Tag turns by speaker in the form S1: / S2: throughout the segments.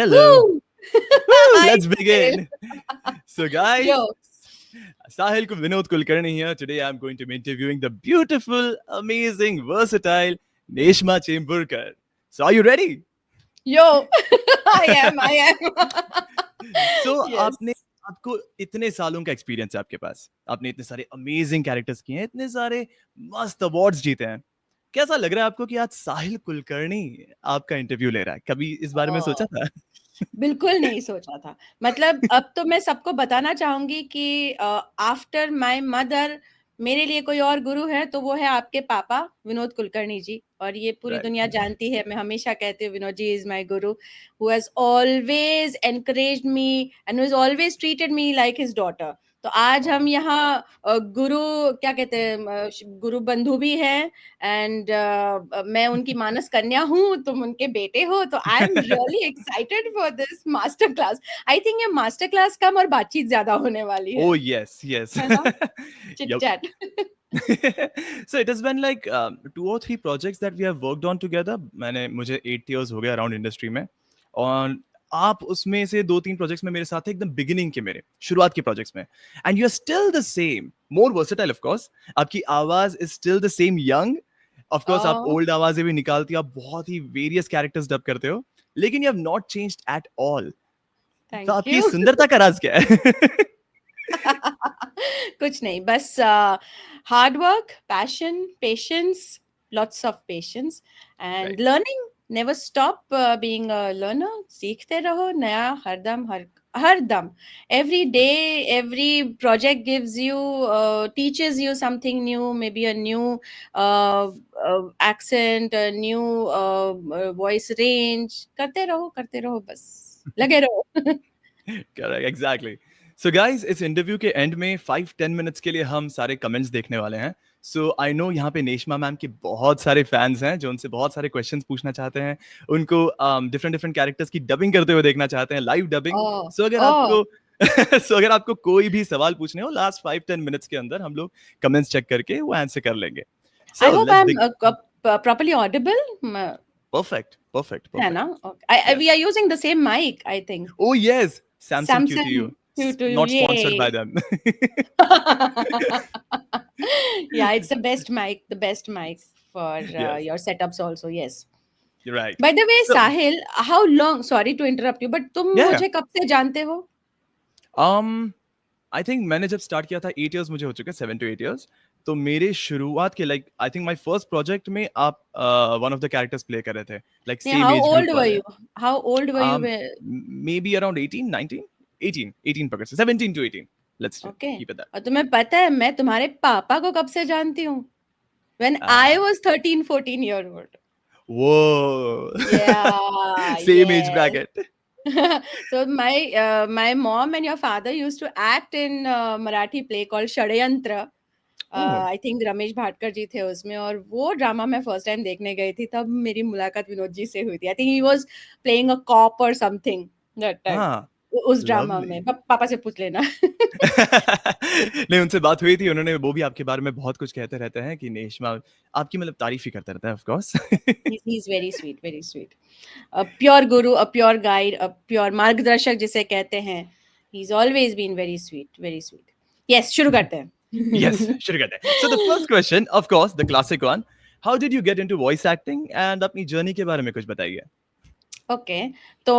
S1: Hello.
S2: Woo!
S1: Woo,
S2: Hi,
S1: let's
S2: Sahil.
S1: begin. So, guys,
S2: Yo,
S1: Sahil Vinod Kulkarni here. Today, I'm going to be interviewing the beautiful, amazing, versatile Neshma Chemburkar. So, are you ready?
S2: yo. I am.
S1: So,
S2: Yes.
S1: आपको इतने सालों का experience है आपके पास, आपने इतने सारे amazing characters किए हैं, इतने सारे मस्त अवार्ड्स जीते हैं। कैसा लग रहा है आपको कि आज साहिल कुलकर्णी आपका इंटरव्यू ले रहा है? कभी इस बारे में सोचा
S2: ओह!
S1: था?
S2: बिल्कुल नहीं सोचा था। मतलब अब तो मैं सबको बताना चाहूँगी कि आफ्टर माय मदर मेरे लिए कोई और गुरु है तो वो है आपके पापा विनोद कुलकर्णी जी और ये पूरी
S1: राइट।
S2: दुनिया जानती है। मैं हमेशा कहती हूँ Vinod ji is my guru who has always encouraged me and who has always treated me like his daughter. तो आज हम यहाँ गुरु क्या कहते हैं गुरु बंधु भी हैं एंड मैं उनकी मानस कन्या हूँ, तुम उनके बेटे हो, तो I am really excited for this master class. I think ये मास्टर क्लास कम और बातचीत ज़्यादा होने वाली
S1: Oh yes, yes.
S2: है ना?
S1: Yep.
S2: Chit chat.
S1: So it has been like 2 or 3 projects that we have worked on together. मुझे 8 years हो गए अराउंड इंडस्ट्री में और आप उसमें से 2-3 प्रोजेक्ट्स में मेरे साथ थे एकदम बिगिनिंग के मेरे शुरुआत के प्रोजेक्ट्स में and you are still the same more versatile of course आपकी आवाज is still the same young of course आप
S2: ओह!
S1: ओल्ड आवाजें भी निकालती हो आप बहुत ही वेरियस कैरेक्टर्स डब करते हो लेकिन you have not changed at all तो
S2: थैंक
S1: आपकी
S2: यू।
S1: सुंदरता का राज क्या है?
S2: कुछ नहीं, बस hard work, passion, patience, lots of patience
S1: Right.
S2: And learning, never stop being a learner. सीखते रहो नया हर दम। Every day, every project gives you teaches you something new, may be a new accent, a new voice range. करते रहो बस लगे रहो।
S1: Correct, exactly. So guys, इस इंटरव्यू के एंड में 5-10 मिनट्स के लिए हम सारे कमेंट्स देखने वाले हैं। सो आई नो यहाँ पे नेशमा मैम के बहुत सारे फैंस हैं जो उनसे बहुत सारे क्वेश्चंस पूछना चाहते हैं। उनको डिफरेंट डिफरेंट कैरेक्टर्स की डबिंग करते हुए देखना चाहते हैं, लाइव डबिंग।
S2: ओह
S1: सो अगर
S2: ओह
S1: आपको सो अगर आपको कोई भी सवाल पूछने हो लास्ट 5-10 मिनट्स के अंदर हम लोग कमेंट्स चेक करके वो आंसर कर लेंगे।
S2: I
S1: so
S2: hope
S1: let's
S2: I'm
S1: big
S2: properly audible.
S1: Perfect perfect
S2: है
S1: परफेक्ट।
S2: ना? Okay. We
S1: yes.
S2: are using the same mic, I think.
S1: Oh yes, Samsung
S2: Samsung
S1: QTU.
S2: Q2,
S1: Not sponsored by
S2: yay.
S1: them.
S2: Yeah, it's the best mic for
S1: Yes,
S2: your setups also. Yes.
S1: you're right.
S2: By the way,
S1: So,
S2: Sahil, how long? Sorry to interrupt you, but तुम
S1: yeah, yeah.
S2: मुझे कब से जानते हो?
S1: I think मैंने जब start किया था 8 years मुझे हो चुके हैं 7 to 8 years तो मेरे शुरुआत के like I think my first project में आप one of the characters play कर रहे थे लाइक
S2: नहीं,
S1: same
S2: how
S1: age
S2: old
S1: group
S2: were
S1: वाले
S2: you? How old were you
S1: um
S2: when?
S1: maybe around 18 19 18 पकड़ से 17 to 18 let's
S2: Okay.
S1: keep it that
S2: और तुम्हें पता है मैं तुम्हारे पापा को कब से जानती हूँ? When I
S1: uh
S2: was 13, 14 year old.
S1: whoa
S2: Yeah,
S1: same age
S2: yes.
S1: bracket
S2: So my mom and your father used to act in Marathi play called Shadyantra.
S1: oh
S2: I think Ramesh Bhatkar ji थे उसमें और वो ड्रामा मैं फर्स्ट टाइम देखने गई थी तब मेरी मुलाकात विनोद जी से हुई थी। I think he was playing a cop और समथिंग दैट टाइम
S1: ah
S2: उस ड्रामा
S1: lovely
S2: में। पापा से पूछ लेना।
S1: नहीं उनसे बात हुई थी उन्होंने वो भी आपके बारे में बहुत कुछ कहते रहते हैं कि नेशमा आपकी मतलब तारीफ ही करता रहता है of course
S2: He's very sweet, very sweet. A pure guru, a pure guide, a pure मार्गदर्शक जिसे कहते हैं। He's always been very sweet, very sweet. Yes, शुरू करते हैं।
S1: यस शुरू करते हैं so the first question of course the classic one how did you get into voice acting and अपनी जर्नी के बारे में कुछ बताइए
S2: ओके तो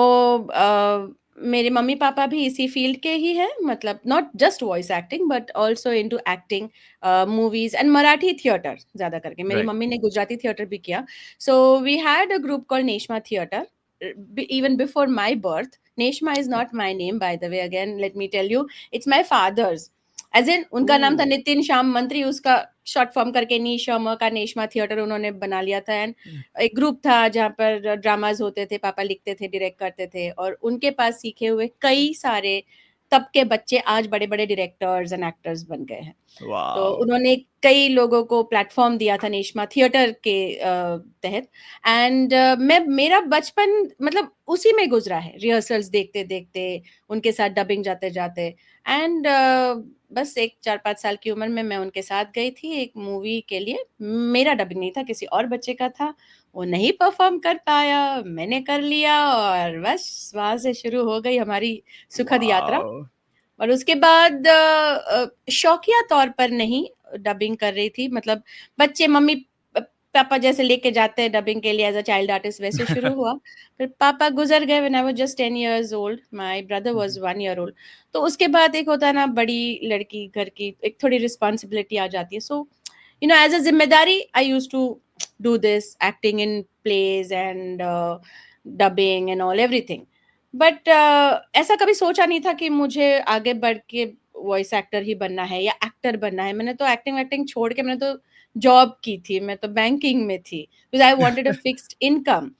S2: मेरे मम्मी पापा भी इसी फील्ड के ही हैं मतलब not just voice acting but also into acting movies and Marathi theatre ज्यादा करके मेरी
S1: राइट
S2: मम्मी ने गुजराती थिएटर भी किया so we had a group called Neshma theatre even before my birth. Neshma is not my name, by the way. Again, let me tell you, it's my father's. As in उनका नाम था
S1: ओह
S2: नितिन श्याम मंत्री उसका short form करके Neesham का Neshma theatre उन्होंने बना लिया था एंड एक ग्रुप था जहाँ पर ड्रामाज होते थे पापा लिखते थे डायरेक्ट करते थे और उनके पास सीखे हुए कई सारे तब के बच्चे आज बड़े बड़े डायरेक्टर्स एंड एक्टर्स बन गए हैं तो
S1: वाओ
S2: उन्होंने कई लोगों को प्लेटफॉर्म दिया था नेशमा थिएटर के तहत एंड मैं मेरा बचपन मतलब उसी में गुजरा है रिहर्सल्स देखते देखते उनके साथ डबिंग जाते जाते एंड बस एक 4-5 साल की उम्र में मैं उनके साथ गई थी एक मूवी के लिए मेरा डबिंग नहीं था किसी और बच्चे का था वो नहीं परफॉर्म कर पाया, मैंने कर लिया, और बस वहाँ से शुरू हो गई हमारी सुखद यात्रा।
S1: वाओ!
S2: और उसके बाद शौकिया तौर पर नहीं डबिंग कर रही थी, मतलब बच्चे मम्मी पापा जैसे लेके जाते हैं डबिंग के लिए एज अ चाइल्ड आर्टिस्ट, वैसे शुरू हुआ। फिर पापा गुजर गए when I was just 10 years old, my brother was 1 year old. तो उसके बाद एक होता है ना, बड़ी लड़की घर की, एक थोड़ी रिस्पॉन्सिबिलिटी आ जाती है। सो एज अ जिम्मेदारी I used to do this acting in plays and dubbing and all everything. But ऐसा कभी सोचा नहीं था कि मुझे आगे बढ़ के वॉइस एक्टर ही बनना है या एक्टर बनना है। मैंने तो एक्टिंग वैक्टिंग छोड़ के मैंने तो जॉब की थी, मैं तो बैंकिंग में थी, because I wanted a fixed income.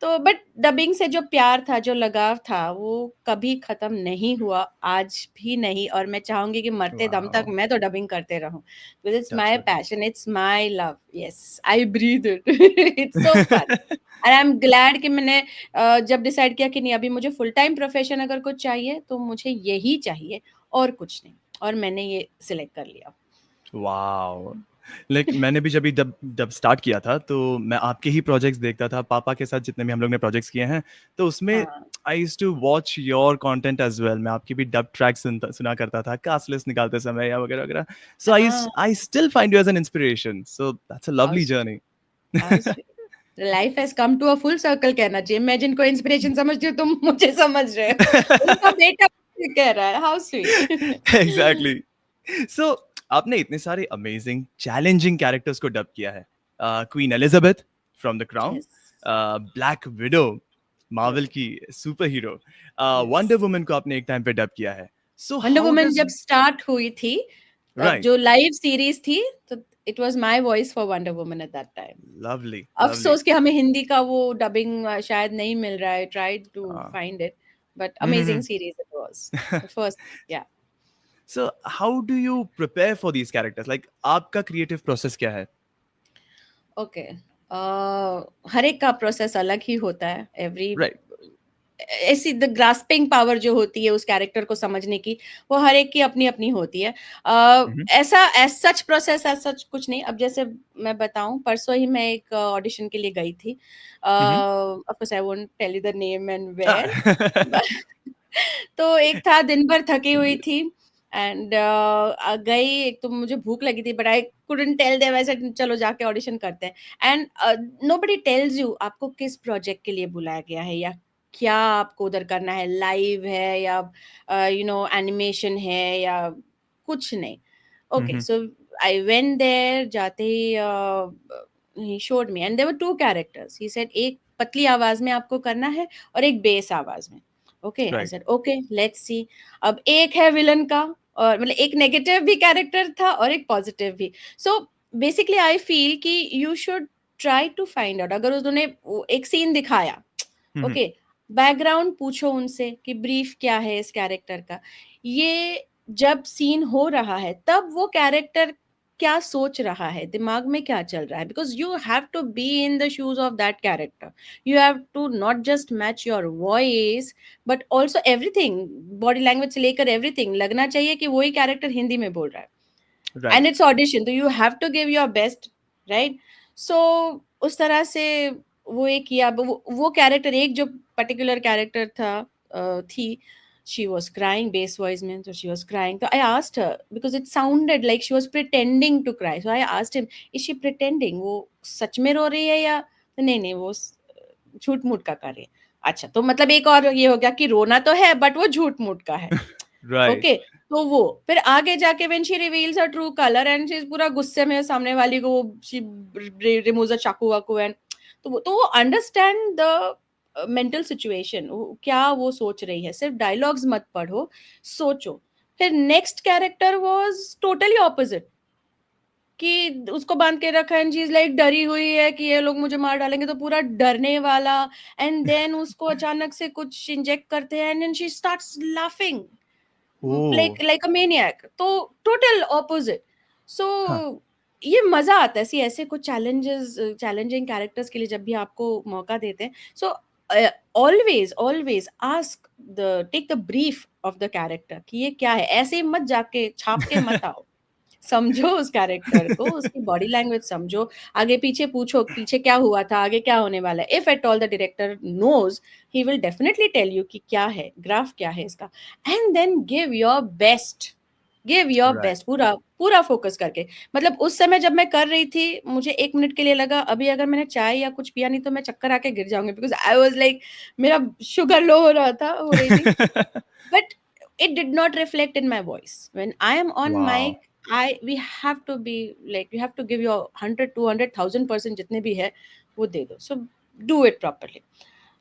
S2: तो बट डबिंग से जो प्यार था, जो लगाव था, वो कभी खत्म नहीं हुआ, आज भी नहीं। और मैं चाहूंगी कि मरते दम तक
S1: वाओ!
S2: मैं तो डबिंग करते रहूं, because it's
S1: that's
S2: my
S1: so
S2: passion, it's my love, yes I breathe it. It's so fun
S1: nice.
S2: And I am glad कि मैंने जब डिसाइड किया कि नहीं, अभी मुझे फुल टाइम प्रोफेशन अगर कुछ चाहिए तो मुझे यही चाहिए और कुछ नहीं, और मैंने ये सिलेक्ट कर लिया।
S1: वाओ! लाइक मैंने भी जब भी डब डब स्टार्ट किया था, तो मैं आपके ही प्रोजेक्ट्स देखता था, पापा के साथ जितने भी हम लोग ने प्रोजेक्ट्स किए हैं, तो उसमें
S2: हाँ
S1: I used to watch your content as well. मैं आपकी भी डब ट्रैक सुना करता था, कास्ट लिस्ट निकालते समय या वगैरह-वगैरह। सो
S2: हाँ,
S1: I still find you as an inspiration, so that's a
S2: how
S1: lovely
S2: sweet,
S1: journey.
S2: How sweet. Life has come to a full circle कहना चाहिए। मैं जिनको इंस्पिरेशन समझती हूँ, तुम मुझे समझ रहे हो, उनका बेटा मुझे कह रहा है, हाउ स्वीट।
S1: एग्ज़ैक्टली। सो आपने इतने सारे अमेजिंग चैलेंजिंग कैरेक्टर्स को डब किया है। Queen Elizabeth from the Crown,
S2: yes,
S1: Black Widow Marvel
S2: correct,
S1: की superhero, Wonder
S2: yes.
S1: Woman को आपने एक टाइम पे डब किया है। So
S2: Wonder
S1: how
S2: Woman
S1: does
S2: जब स्टार्ट हुई थी,
S1: राइट,
S2: जो लाइव सीरीज थी, तो it was my voice for Wonder Woman at that time.
S1: Lovely lovely.
S2: अफ़सोस कि हमें हिंदी का वो डबिंग शायद नहीं मिल रहा है, tried to find it, but amazing series it was, the first, yeah.
S1: So how do you prepare for these characters, like आपका क्रिएटिव प्रोसेस क्या है?
S2: ओके, हर एक का प्रोसेस अलग ही होता है, एवरी
S1: राइट।
S2: ऐसी द ग्रास्पिंग पावर जो होती है उस कैरेक्टर को समझने की, वो हर एक की अपनी अपनी होती है। ऐसा as such process, as such कुछ नहीं। अब जैसे मैं बताऊं, परसों ही मैं एक ऑडिशन के लिए गई थी। Of course I won't tell you the name and where. तो एक था, दिन भर थकी हुई थी एंड गई। एक तो मुझे भूख लगी थी, but I couldn't tell them, ऐसे चलो जाके ऑडिशन करते हैं। एंड नोबडी टेल्स यू आपको किस प्रोजेक्ट के लिए बुलाया गया है, या क्या आपको उधर करना है, लाइव है या एनिमेशन है या कुछ नहीं। Okay, so I went there, जाते ही he showed me and there were two characters. He said एक पतली आवाज में आपको करना है और एक बेस आवाज में। Okay, I
S1: right.
S2: Said okay, let's see. अब एक है विलन का, और मतलब एक नेगेटिव भी कैरेक्टर था और एक पॉजिटिव भी। सो बेसिकली आई फील कि you should try to find out, अगर उन्होंने एक सीन दिखाया, ओके, बैकग्राउंड पूछो उनसे कि ब्रीफ क्या है इस कैरेक्टर का। ये जब सीन हो रहा है तब वो कैरेक्टर क्या सोच रहा है, दिमाग में क्या चल रहा है, because you have to be in the shoes of that character. You have to not just match your voice, but also everything, body language से लेकर एवरीथिंग लगना चाहिए कि वही कैरेक्टर हिंदी में बोल रहा है।
S1: राइट।
S2: एंड इट्स ऑडिशन, तो you have to give your best, right. So उस तरह से वो एक किया। अब वो कैरेक्टर, एक जो पर्टिकुलर कैरेक्टर था, थी, she was crying bass voice में, so she was crying, so I asked her because it sounded like she was pretending to cry, so I asked him, is she pretending, वो सच में रो रही है या नहीं, नहीं वो झूठ मूठ का कर रही है। अच्छा, तो मतलब एक और ये हो गया कि रोना तो है बट वो झूठ मूठ का है।
S1: राइट।
S2: ओके, तो वो फिर आगे जाके when she reveals her true colour and she is पूरा गुस्से में, सामने वाली को शी रिमूव्स अ चाकू वाकू एंड, तो वो अंडरस्टैंड द मेंटल सिचुएशन, क्या वो सोच रही है। सिर्फ डायलॉग्स मत पढ़ो, सोचो। फिर next character was totally opposite, कि उसको बांध के रखा है एंड शी इज लाइक डरी हुई है कि ये लोग मुझे मार डालेंगे, तो पूरा डरने वाला। एंड देन उसको अचानक से कुछ इंजेक्ट करते हैं and she starts laughing
S1: oh!
S2: like a maniac, तो टोटल ऑपोजिट। सो
S1: हाँ।
S2: ये मजा आता है, सी ऐसे कुछ चैलेंजिंग कैरेक्टर्स के लिए जब भी आपको मौका देते हैं। So always always ask the take the brief of the character कि ये क्या है, ऐसे ही मत जाके छाप के मत आओ। समझो उस कैरेक्टर को, उसकी बॉडी लैंग्वेज समझो, आगे पीछे पूछो पीछे क्या हुआ था, आगे क्या होने वाला है। If at all the director knows, he will definitely tell you कि क्या है, ग्राफ क्या है इसका, and then give your best, give your
S1: right.
S2: Best, पूरा पूरा फोकस करके। मतलब उस समय जब मैं कर रही थी, मुझे 1 मिनट के लिए लगा अभी अगर मैंने चाय या कुछ पिया नहीं तो मैं चक्कर आके गिर जाऊंगी, बिकॉज आई वाज लाइक, मेरा शुगर लो हो रहा था, हो रही थी, but it did not reflect in my voice when I am on
S1: wow!
S2: mic. I We have to be like, you have to give your 100 200,000% जितने भी है वो दे दो, so do it properly.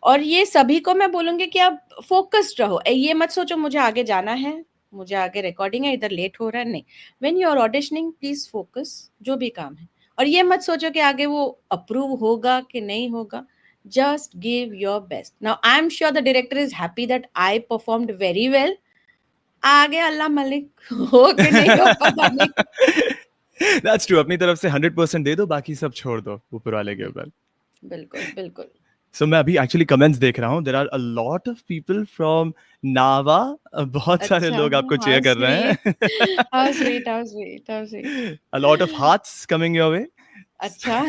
S2: और ये सभी को मैं बोलूंगी कि आप फोकस्ड रहो, ये मत सोचो मुझे आगे जाना है, मुझे आगे रिकॉर्डिंग है, इधर लेट हो रहा है, नहीं। When you are auditioning please focus, जो भी काम है, और ये मत सोचो कि आगे वो अप्रूव होगा कि नहीं होगा, just give your best. Now I'm sure the director is happy that I performed very well. आगे अल्लाह मलिक हो कि नहीं हो पता नहीं।
S1: दैट्स ट्रू, अपनी तरफ से 100% दे दो, बाकी सब छोड़ दो ऊपर वाले के ऊपर।
S2: बिल्कुल बिल्कुल बिल्कुल।
S1: सो मैं अभी एक्चुअली कमेंट्स देख रहा हूँ, there are a lot of people from NAVA, बहुत सारे
S2: अच्छा,
S1: लोग आपको
S2: हाउ
S1: चीयर कर रहे
S2: स्वीट, हाउ
S1: हैं।
S2: Sweet, how sweet, how sweet.
S1: A lot of hearts coming your way.
S2: अच्छा।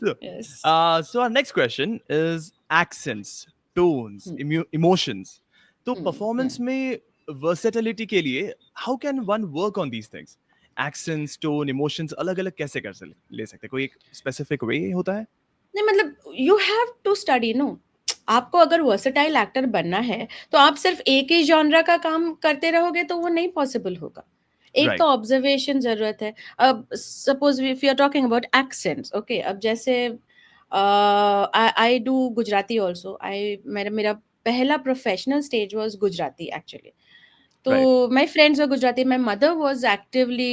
S1: So,
S2: yes.
S1: so our next question is accents, tones, emotions. तो performance में versatility के लिए how can one work on these things? Accents, tone, emotions अलग अलग कैसे ले सकते हैं? कोई एक specific way होता है?
S2: नहीं मतलब you have to study no, आपको अगर वर्सेटाइल एक्टर बनना है तो आप सिर्फ एक ही जॉनरा का काम करते रहोगे तो वो नहीं पॉसिबल होगा। एक तो
S1: Right,
S2: ऑब्जर्वेशन जरूरत है। अब suppose if you are talking about accents, okay, अब जैसे I do Gujarati also, I मेरा मेरा पहला professional stage was Gujarati actually. तो
S1: right,
S2: my friends were Gujarati. My mother was actively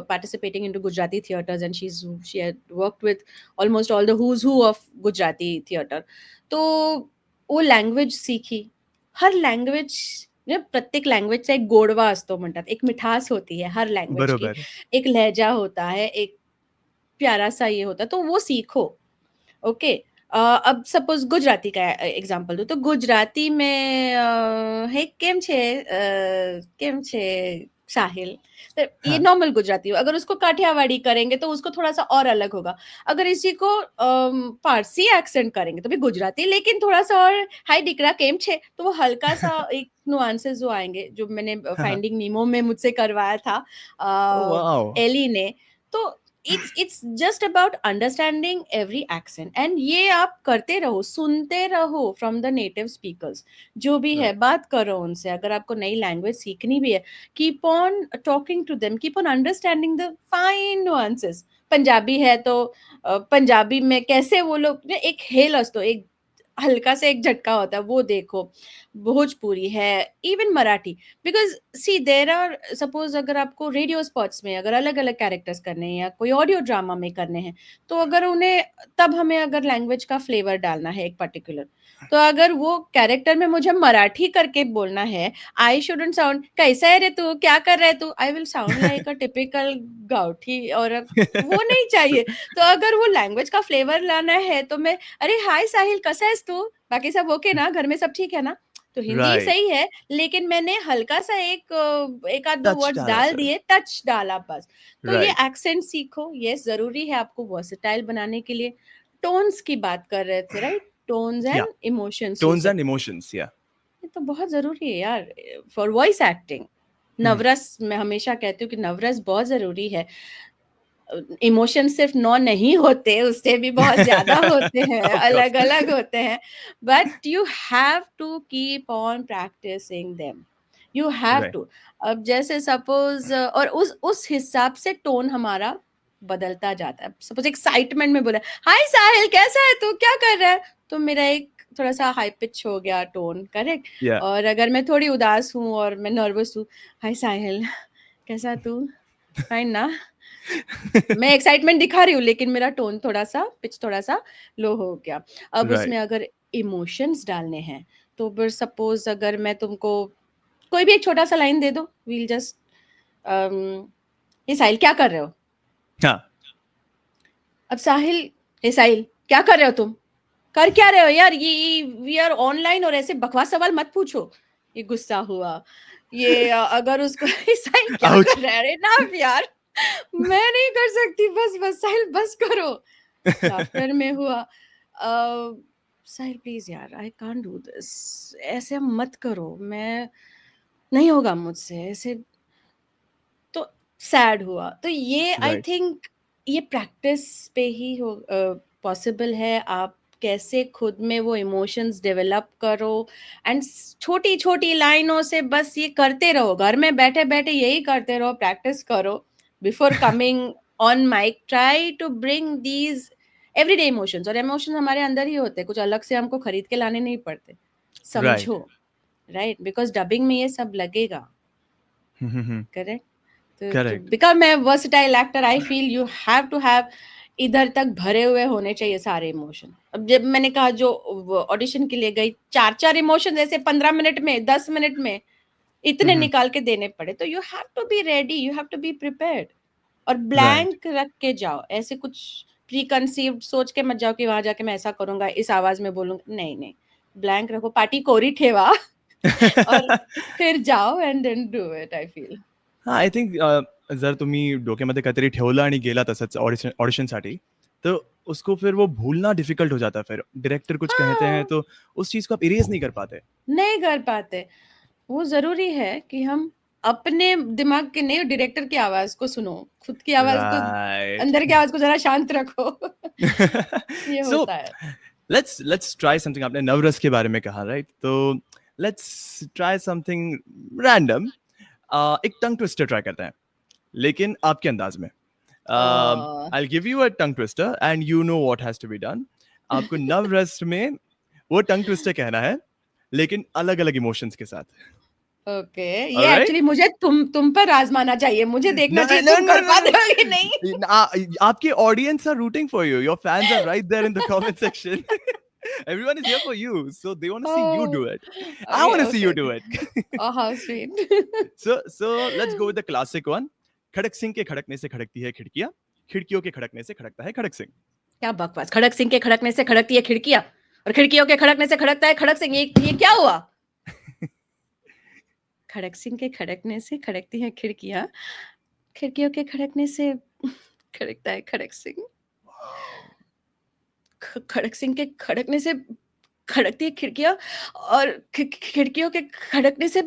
S2: participating into Gujarati theaters, and she had worked with almost all the who's who of Gujarati theater. तो वो language सीखी. हर language, प्रत्येक लँग्वेजचा एक गोडवा असतो म्हणतात. एक मिठास होती है हर लँग्वेज की.
S1: बरोबर.
S2: एक लहजा होता है, एक प्यारा-सा ये होता है, तो वो सीखो. ओके। अब सपोज गुजराती का एग्जांपल दूँ तो गुजराती में "हे केम छे? केम छे साहिल?" तो ये
S1: हाँ,
S2: नॉर्मल गुजराती हो, अगर उसको काठियावाड़ी करेंगे तो उसको थोड़ा-सा और अलग होगा। अगर इसी को पारसी एक्सेंट करेंगे तो भी गुजराती, लेकिन थोड़ा-सा और "हाय डिकरा केम छे?" तो वो हल्का-सा एक नुआंसेस जो आएँगे, जो मैंने
S1: हाँ, हाँ.
S2: फाइंडिंग नीमो में मुझसे करवाया था
S1: Oh wow.
S2: एली ने। तो it's just about understanding every accent, and ये आप करते रहो, सुनते रहो फ्रॉम द नेटिव स्पीकर्स, जो भी है
S1: Right.
S2: बात करो उनसे। अगर आपको नई लैंग्वेज सीखनी भी है, keep on talking to them, keep on understanding the fine nuances. Punjabi है तो पंजाबी में कैसे वो लोग एक हेल असतो, एक हल्का सा एक झटका होता है, वो देखो। भोजपुरी है, even Marathi, because see there are, suppose अगर आपको रेडियो स्पॉट्स में अगर अलग अलग कैरेक्टर्स करने हैं या कोई ऑडियो ड्रामा में करने हैं, तो अगर उन्हें तब हमें अगर लैंग्वेज का फ्लेवर डालना है एक पर्टिकुलर, तो अगर वो कैरेक्टर में मुझे मराठी करके बोलना है, आई शुडंट साउंड कैसा है रे तू, क्या कर रहे तू, I will sound like a typical ghati, और वो नहीं चाहिए। तो अगर वो लैंग्वेज का फ्लेवर लाना है तो मैं, अरे हाय साहिल कैसा है तू, बाकी सब ओके ना, घर में सब ठीक है ना, तो हिंदी
S1: Right.
S2: सही है, लेकिन मैंने हल्का सा एक आध दो
S1: Touch
S2: वर्ड्स
S1: डाला
S2: डाल
S1: सर.
S2: दिए, टच डाला बस। तो ये
S1: Right.
S2: एक्सेंट सीखो, ये जरूरी है आपको वर्सेटाइल बनाने के लिए। टोन्स की बात कर रहे थे, right? Tones
S1: Yeah.
S2: And emotions you
S1: Tones
S2: said,
S1: and emotions. Yeah.
S2: ये तो बहुत जरूरी है यार for voice acting.
S1: Mhm.
S2: Navras, मैं हमेशा कहती हूँ कि नवरस बहुत जरूरी है। इमोशन सिर्फ 9 नहीं होते, उससे भी बहुत ज़्यादा होते हैं,
S1: Of course.
S2: अलग-अलग होते हैं, but you have to keep on practising them, you have
S1: Right.
S2: To. अब जैसे सपोज़ और उस हिसाब से टोन हमारा बदलता जाता है। सपोज़ एक्साइटमेंट में बोला, "हाय साहिल कैसा है तू? क्या कर रहा है?" तो मेरा एक थोड़ा-सा हाई पिच हो गया टोन, करेक्ट?
S1: Yeah.
S2: और अगर मैं थोड़ी उदास हूँ और मैं नर्वस हूँ, "हाय साहिल, कैसा है तू? फाइन ना?" मैं एक्साइटमेंट दिखा रही हूँ लेकिन मेरा टोन थोड़ा-सा पिच थोड़ा-सा लो हो गया। अब
S1: Right.
S2: उसमें अगर इमोशंस डालने हैं, तो फिर सपोज़ अगर मैं तुमको कोई भी एक छोटा-सा लाइन दे दो, वी विल जस्ट "हे साहिल क्या कर रहे हो?"
S1: हाँ.
S2: अब साहिल, "हे साहिल क्या कर रहे हो तुम? कर क्या रहे हो यार? ये वी आर ऑनलाइन और ऐसे बकवास सवाल मत पूछो।" ये गुस्सा हुआ। ये अगर उसको साहिल क्या
S1: आउच।
S2: कर रहा है? अरे ना यार, मैं नहीं कर सकती, बस बस साहिल बस करो। लाफ्टर में हुआ साहिल प्लीज यार, आई कांट डू दिस, ऐसे मत करो, मैं नहीं होगा मुझसे ऐसे। तो सैड हुआ। तो ये आई
S1: राइट,
S2: थिंक ये प्रैक्टिस पे ही हो पॉसिबल है। आप कैसे खुद में वो इमोशंस डेवलप करो, एंड छोटी छोटी लाइनों से बस ये करते रहो, घर में बैठे बैठे यही करते रहो, प्रैक्टिस करो before coming on mic. Try to bring these everyday emotions, और इमोशंस हमारे अंदर ही होते हैं, कुछ अलग से हमको खरीद के लाने नहीं पड़ते।
S1: राइट।
S2: समझो, राइट, बिकॉज डबिंग में ये सब लगेगा। Correct. to
S1: correct.
S2: become a versatile actor, I feel you have to have इधर तक भरे हुए होने चाहिए सारे इमोशन। अब जब मैंने कहा जो ऑडिशन के लिए गई, चार चार इमोशन ऐसे 15 मिनट में, 10 मिनट में इतने निकाल के देने पड़े, तो you have to be ready, you have to be prepared. और
S1: राइट।
S2: ब्लैंक रख के जाओ, ऐसे कुछ प्री कंसीव्ड सोच के मत जाओ कि वहां जाके मैं ऐसा करूंगा, इस आवाज में बोलूंगा, नहीं नहीं, ब्लैंक रखो, पार्टी कोरी ठेवा और फिर जाओ and then do it, I feel.
S1: हां, आय थिंक जर तुम्ही डोक्यामध्ये काहीतरी ठेवलं आणि गेला तसंच ऑडिशनसाठी, तर उसको फिर वो भूलना डिफिकल्ट हो जाता है फिर। डायरेक्टर कुछ कहते हैं
S2: हाँ,
S1: तो उस चीज़ को आप इरेज़ नहीं कर पाते।
S2: नहीं कर पाते। वो ज़रूरी है कि हम अपने दिमाग के नहीं, डायरेक्टर की आवाज़ को सुनो, खुद की आवाज़ को,
S1: राइट।
S2: अंदर की आवाज़ को ज़रा शांत रखो। ये
S1: सो
S2: होता है।
S1: Let's try something. आपने नवरस के बारे में कहा, राइट? तो लेट्स ट्राई समथिंग रैंडम। एक टंग ट्विस्टर ट्राई करते हैं, लेकिन आपके अंदाज में।
S2: Uh,
S1: I will give you a tongue twister and you know what has to be done. आपको नवरस में वो टंग ट्विस्टर कहना है, लेकिन अलग-अलग इमोशंस के साथ।
S2: ओके, ये
S1: ऑलराइट?
S2: एक्चुअली मुझे तुम पर आज़माना चाहिए, मुझे
S1: No,
S2: देखना चाहिए
S1: no,
S2: तुम
S1: no,
S2: कर
S1: no,
S2: पाते
S1: no.
S2: हो कि नहीं।
S1: आपके audience are rooting for you. Your fans are right there in the comment section. Everyone is here for you, so they want to see you do
S2: oh!
S1: it. I
S2: okay,
S1: want to see
S2: okay,
S1: you do
S2: okay.
S1: it.
S2: Oh, how sweet.
S1: So let's go with the classic one. खड़क सिंह के खड़कने से खड़कती है खिड़कियां, खिड़कियों के खड़कने से खड़कता है खड़क सिंह।
S2: क्या बकवास! खड़क सिंह के खड़कने से खड़कती है खिड़कियाँ, और खिड़कियों के खड़कने से खड़कता है खड़क सिंह। ये क्या हुआ? खड़क सिंह के खड़कने से खड़कती हैं खिड़कियाँ, खिड़कियों के खड़कने से खड़कता है खड़क सिंह। खड़क सिंह के खड़कने से खड़कती है खिड़कियाँ, और खिड़कियों के खड़कने से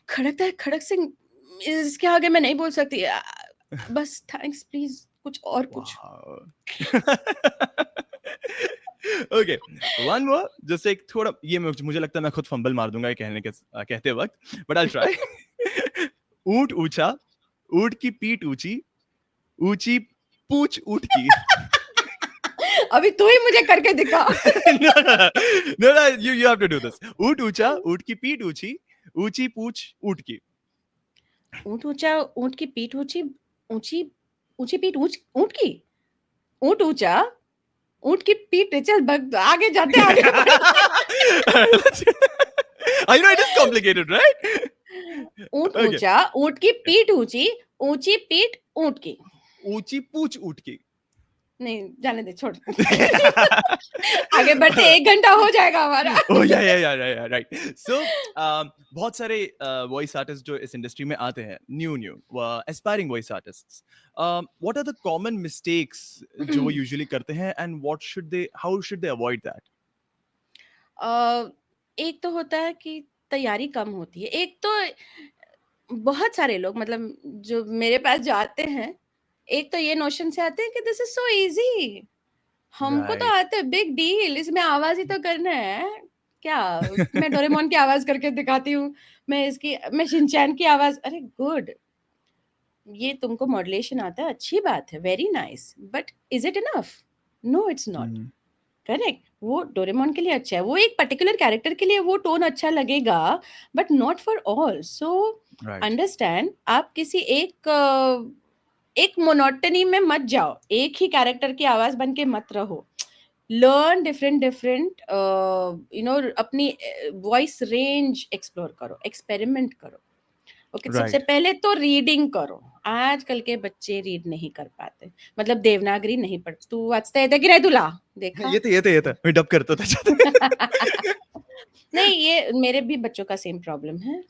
S2: खड़कता है खड़क सिंह। इसके आगे मैं नहीं बोल सकती। बस थैंक्स प्लीज़, कुछ और पूछो।
S1: Wow. Okay, one more. Just एक थोड़ा ये मुझे लगता है मैं खुद फंबल मार दूंगा ये कहते वक्त, बट आई ट्राई। ऊंट ऊंचा, ऊंट की पीठ ऊंची, ऊंची पूछ ऊंट की।
S2: अभी तू ही मुझे करके दिखा।
S1: no, no, no, no, you have to do this. ऊंट ऊंचा, ऊंट की पीठ ऊंची, ऊंची पूछ ऊंट की।
S2: ऊँट ऊँचा, ऊँट की पीठ ऊँची, ऊँची ऊँची पीठ ऊँट की? ऊँट ऊँचा, ऊँट की पीठ, चल आगे जाते हैं, आगे बढ़।
S1: I know it is complicated, right?
S2: ऊँट
S1: Okay.
S2: ऊँचा, ऊँट की पीठ ऊँची, ऊँची पीठ ऊँट की।
S1: ऊंची पूछ ऊंट की।
S2: नहीं, जाने दे, छोड़। आगे बढ़ते 1 घंटा हो जाएगा हमारा।
S1: ओह या राइट। सो बहुत सारे वॉइस आर्टिस्ट जो इस इंडस्ट्री में आते हैं, new aspiring voice artists, what are the common mistakes जो वो यूजुअली करते हैं, and how should they avoid that?
S2: एक तो होता है कि तैयारी कम होती है। एक तो बहुत सारे लोग, मतलब जो मेरे पास जो आते हैं, एक तो ये नोशन से आते हैं कि दिस इज़ सो ईज़ी। हमको तो
S1: राइट।
S2: आता है, बिग डील, इसमें आवाज़ ही तो करना है। क्या मैं डोरेमोन की आवाज़ करके दिखाती हूँ, मैं शिनचैन की आवाज़, अरे गुड! ये तुमको मॉड्यूलेशन आता है, अच्छी बात है, very nice, but is it enough? No, it's not. Correct. वो डोरेमोन के लिए अच्छा है, वो एक पर्टिकुलर कैरेक्टर के लिए वो टोन अच्छा लगेगा, but not for all. So
S1: right.
S2: Understand, आप किसी एक मोनोटनी में मत जाओ, एक ही कैरेक्टर की आवाज बन के मत रहो। लर्न डिफरेंट डिफरेंट, अपनी वॉइस रेंज एक्सप्लोर करो, एक्सपेरिमेंट करो। ओके, सबसे
S1: राइट।
S2: पहले तो रीडिंग करो। आजकल के बच्चे रीड नहीं कर पाते, मतलब देवनागरी नहीं पढ़, तू वाचता येतं की नाही तुला? देखा?
S1: येतं मी डब करतो त्याच्यात।
S2: नहीं, ये मेरे भी बच्चों का सेम प्रॉब्लम है।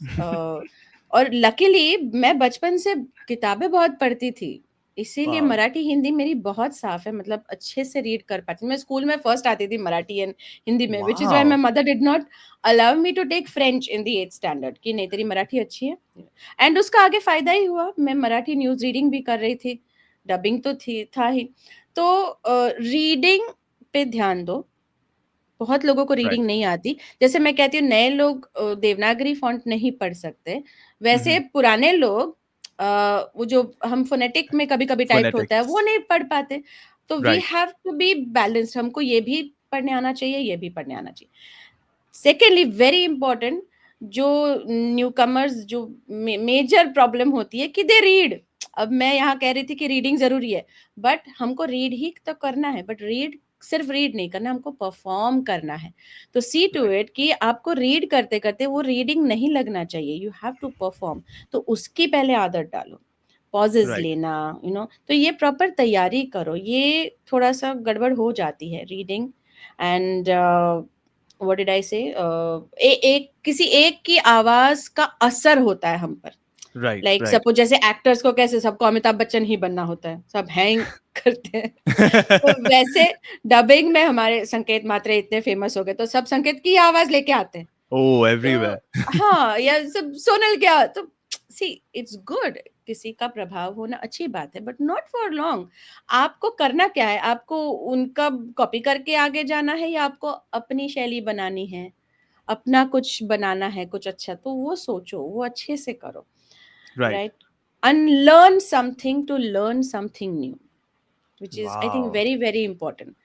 S2: और लकीली मैं बचपन से किताबें बहुत पढ़ती थी, इसीलिए
S1: वाओ!
S2: मराठी हिंदी मेरी बहुत साफ है, मतलब अच्छे से रीड कर पाती हूँ। मैं स्कूल में फर्स्ट आती थी मराठी एंड हिंदी में, which is why my
S1: wow!
S2: Mother did not allow me to take French in the 8th standard कि नहीं तेरी मराठी अच्छी है। एंड उसका आगे फ़ायदा ही हुआ, मैं मराठी न्यूज़ रीडिंग भी कर रही थी, डबिंग तो थी था ही। तो रीडिंग पे ध्यान दो, बहुत लोगों को
S1: राइट।
S2: रीडिंग नहीं आती। जैसे मैं कहती हूँ नए लोग देवनागरी फ़ॉन्ट नहीं पढ़ सकते,
S1: हुँ,
S2: वैसे
S1: हुँ।
S2: पुराने लोग वो जो हम फ़ोनेटिक में कभी-कभी टाइप्ड होता है, वो
S1: फ़ोनेटिक्स।
S2: नहीं पढ़ पाते। तो we
S1: right,
S2: have to be balanced, हमको ये भी पढ़ने आना चाहिए, ये भी पढ़ने आना चाहिए। सेकेंडली वेरी इंपॉर्टेंट, जो न्यूकमर्स जो मेजर प्रॉब्लम होती है कि दे रीड। अब मैं यहाँ कह रही थी कि रीडिंग जरूरी है, बट हमको रीड ही तो करना है, बट रीड सिर्फ रीड नहीं करना, हमको परफॉर्म करना है। तो सी टू
S1: राइट,
S2: इट कि आपको रीड करते करते वो रीडिंग नहीं लगना चाहिए, यू हैव टू परफॉर्म। तो उसकी पहले आदत डालो, पॉजेज
S1: राइट,
S2: लेना, तो ये प्रॉपर तैयारी करो। ये थोड़ा सा गड़बड़ हो जाती है reading and what did I से, एक किसी एक की आवाज का असर होता है हम पर।
S1: Right,
S2: like
S1: right.
S2: सपोज जैसे एक्टर्स को कैसे सबको अमिताभ बच्चन ही बनना होता है, सब हैंग करते हैं। तो वैसे डबिंग में हमारे संकेत मात्रे इतने फेमस हो गए, तो सब संकेत की आवाज लेके आते हैं।
S1: ओह!
S2: तो
S1: एवरीवेयर।
S2: हाँ, या सब सोनल क्या, तो सी इट्स गुड, किसी का प्रभाव होना अच्छी बात है, बट नॉट फॉर लॉन्ग। आपको करना क्या है, आपको उनका कॉपी करके आगे जाना है या आपको अपनी शैली बनानी है, अपना कुछ बनाना है कुछ अच्छा, तो वो सोचो, वो अच्छे से करो,
S1: right,
S2: right. Unlearn something to learn something new, which is I think
S1: wow!
S2: Very very important.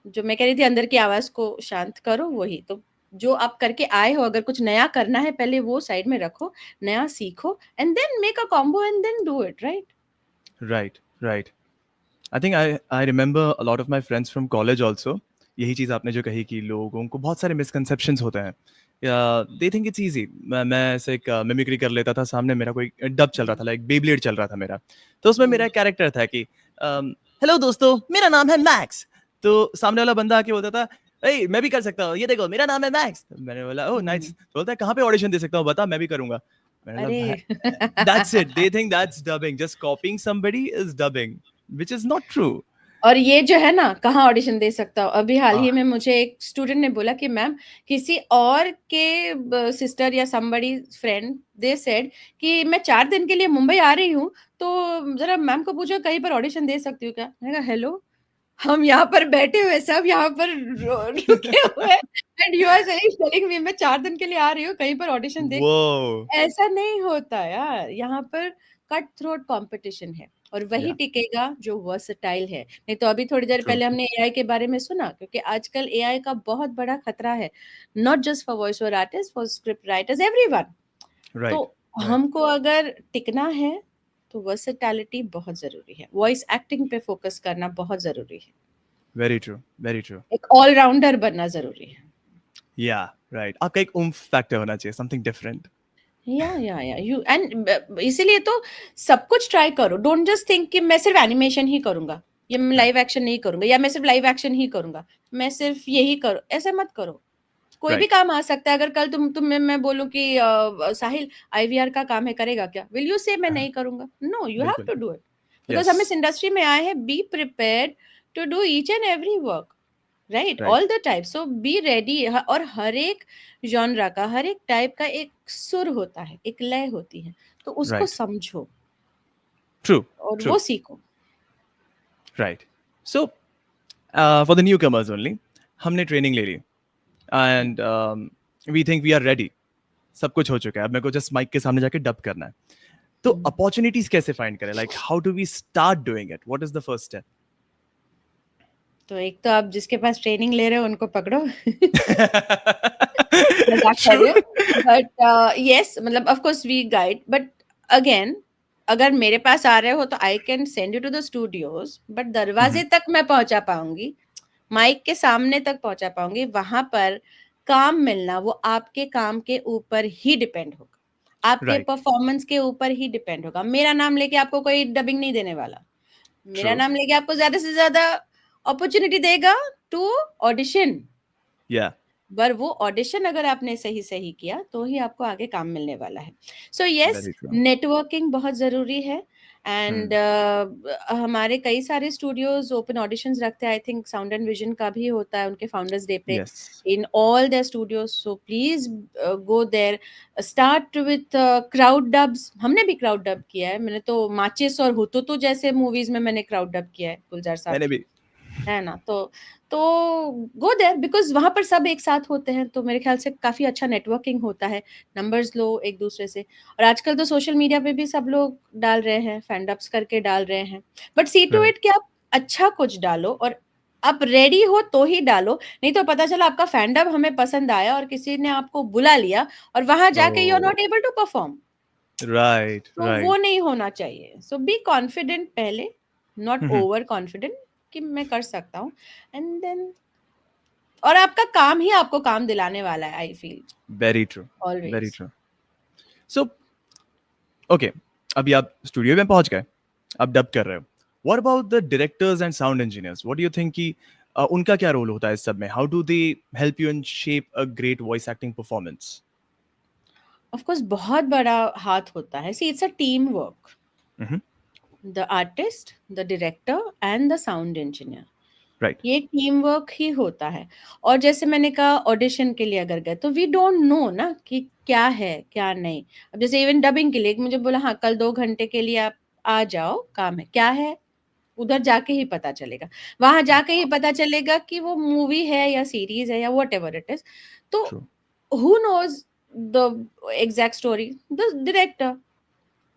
S2: जो मैं कह रही थी अंदर की आवाज को शांत करो, वही तो जो आप करके आए हो, अगर कुछ नया करना है पहले वो साइड में रखो, नया सीखो and then make a combo and then do it, right.
S1: Right, right. I think I remember a lot of my friends from college also. यही चीज़ आपने जो कही कि लोगों को बहुत सारे मिसकंसेप्शंस होते हैं या दे थिंक इट्स इजी। मैं ऐसे एक मिमिक्री कर लेता था, सामने मेरा कोई डब चल रहा था, लाइक बेब्लेड चल रहा था मेरा, तो उसमें मेरा एक कैरेक्टर था कि हेलो दोस्तों मेरा नाम है मैक्स। तो सामने वाला बंदा आके बोलता था ए मैं भी कर सकता हूँ, ये देखो मेरा नाम है मैक्स। तो मैंने बोला ओह नाइस। तो बोलता है कहाँ पे ऑडिशन दे सकता हूँ बता मैं भी करूंगा। मैंने बोला
S2: अरे
S1: that's it. They think that's dubbing. Just copying somebody is dubbing, which is not true.
S2: और ये जो है ना, कहाँ ऑडिशन दे सकता हूँ, अभी हाल ही
S1: Ah,
S2: में मुझे एक स्टूडेंट ने बोला कि मैम किसी और के सिस्टर या समबडी फ्रेंड दे सेड कि मैं 4 दिन के लिए मुंबई आ रही हूँ, तो जरा मैम को पूछो कहीं पर ऑडिशन दे सकती हूँ क्या। मैंने कहा हेलो, हम यहाँ पर बैठे हुए सब यहाँ पर रुके हुए and you are telling me मैं 4 दिन के लिए आ रही हूँ, कहीं पर ऑडिशन दे।
S1: whoa.
S2: ऐसा नहीं होता यार, यहाँ पर कट थ्रोट कंपटीशन है और वही
S1: Yeah,
S2: टिकेगा जो वर्सेटाइल है। नहीं तो अभी थोड़ी देर
S1: true.
S2: पहले हमने एआई के बारे में सुना, क्योंकि आजकल एआई का बहुत बड़ा खतरा है, not just for voice over artist, for script writers, everyone.
S1: Right,
S2: तो
S1: right.
S2: हमको अगर टिकना है तो वर्सेटैलिटी बहुत जरूरी है, वॉइस एक्टिंग पे फोकस करना बहुत जरूरी है,
S1: Very true. Very true.
S2: एक ऑलराउंडर बनना जरूरी है।
S1: Yeah, right. आपका एक oomph factor होना चाहिए, something different.
S2: या यू एंड इसीलिए तो सब कुछ ट्राई करो, डोंट जस्ट थिंक कि मैं सिर्फ एनिमेशन ही करूंगा, या मैं
S1: Right,
S2: लाइव एक्शन नहीं करूंगा, या मैं सिर्फ लाइव एक्शन ही करूंगा, मैं सिर्फ यही करो, ऐसे मत करो। कोई भी
S1: right.
S2: काम आ सकता है, अगर कल तुम मैं बोलूं कि साहिल आईवीआर का काम है, करेगा क्या, विल यू से मैं
S1: हाँ,
S2: नहीं करूंगा, नो यू हैव
S1: बिल्कुल.
S2: टू डू इट, बिकॉज हम इस
S1: Yes,
S2: इंडस्ट्री में आए हैं, be prepared to do each and every work, right,
S1: right,
S2: all the type, so be ready. और हर एक जॉनरा का, हर एक टाइप का एक सुर होता है, एक लय होती है, तो उसको
S1: right.
S2: समझो
S1: True,
S2: और वो
S1: true.
S2: सीखो।
S1: Right. So, for the newcomers only, हमने ट्रेनिंग ले ली and we think we are ready, सब कुछ हो चुका है, अब मेरे को जस्ट माइक के सामने जाके डब करना है। तो
S2: हम्म।
S1: अपॉर्चुनिटीज कैसे फाइंड करें, like how do we start doing it, what is the first step?
S2: तो एक तो आप जिसके पास ट्रेनिंग ले रहे हो उनको पकड़ो मजाक कर
S1: True.
S2: रही हूँ, बट यस, मतलब of course we guide, but again अगर मेरे पास आ रहे हो तो I can send you to the studios, but
S1: Mhm.
S2: दरवाजे तक मैं पहुंचा पाऊंगी, माइक के सामने तक पहुंचा पाऊंगी, वहां पर काम मिलना वो आपके काम के ऊपर ही डिपेंड होगा, आपके
S1: Right.
S2: परफॉर्मेंस के ऊपर ही डिपेंड होगा। मेरा नाम लेके आपको कोई डबिंग नहीं देने वाला, मेरा
S1: True.
S2: नाम लेके आपको ज्यादा से ज्यादा अपॉर्चुनिटी देगा टू ऑडिशन,
S1: Yeah.
S2: पर वो ऑडिशन अगर आपने सही सही किया तो ही आपको आगे काम मिलने वाला है। So yes,
S1: very true.
S2: Networking बहुत ज़रूरी है। एंड
S1: हुँ,
S2: हमारे कई सारे स्टूडियोज ओपन ऑडिशंस रखते हैं। I think sound and vision का भी होता है उनके फाउंडर्स डे पे
S1: yes.
S2: In all their studios. So please go there, start with crowd dubs. हमने भी क्राउड डब किया है, मैंने तो माचिस और हुतुतु जैसे मूवीज में मैंने क्राउड डब किया है गुलजार साहब
S1: मैंने
S2: की,
S1: भी।
S2: है ना। तो गो देयर बिकॉज वहां पर सब एक साथ होते हैं, तो मेरे ख्याल से काफी अच्छा नेटवर्किंग होता है, नंबर्स लो एक दूसरे से। और आजकल तो सोशल मीडिया पे भी सब लोग डाल रहे हैं, फैंडअप्स करके डाल रहे हैं। But see to
S1: right.
S2: इट कि आप अच्छा कुछ डालो, और आप रेडी हो तो ही डालो। नहीं तो पता चला आपका फैंडअप हमें पसंद आया और किसी ने आपको बुला लिया और वहां जाके you are
S1: oh!
S2: Not able to perform.
S1: Right,
S2: तो वो
S1: राइट।
S2: नहीं होना चाहिए। सो बी कॉन्फिडेंट पहले, नॉट
S1: हुँ, हुँ।
S2: ओवर कॉन्फिडेंट कि मैं कर सकता हूँ। एंड देन, और आपका काम ही आपको काम दिलाने वाला है, I feel
S1: very true, very
S2: always.
S1: True. So okay, अभी आप स्टूडियो में पहुँच गए, आप डब कर रहे हो। What about the directors and sound engineers? What do you think कि उनका क्या रोल होता है इस सब में? How do they help you in shape a great voice acting performance?
S2: Of course बहुत बड़ा हाथ होता है। See it's a team work,
S1: hmm, hmm.
S2: The artist, the director and the sound engineer,
S1: right,
S2: ये टीम वर्क ही होता है। और जैसे मैंने कहा, ऑडिशन के लिए अगर गए तो वी डोंट नो ना कि क्या है क्या नहीं। अब जैसे इवन डबिंग के लिए मुझे बोला हाँ कल 2 घंटे के लिए आप आ जाओ, काम है क्या है, उधर जाके ही पता चलेगा। वहां जाके ही पता चलेगा कि वो मूवी है या सीरीज है या वट एवर इट इज। तो
S1: true,
S2: who knows the exact story? The director.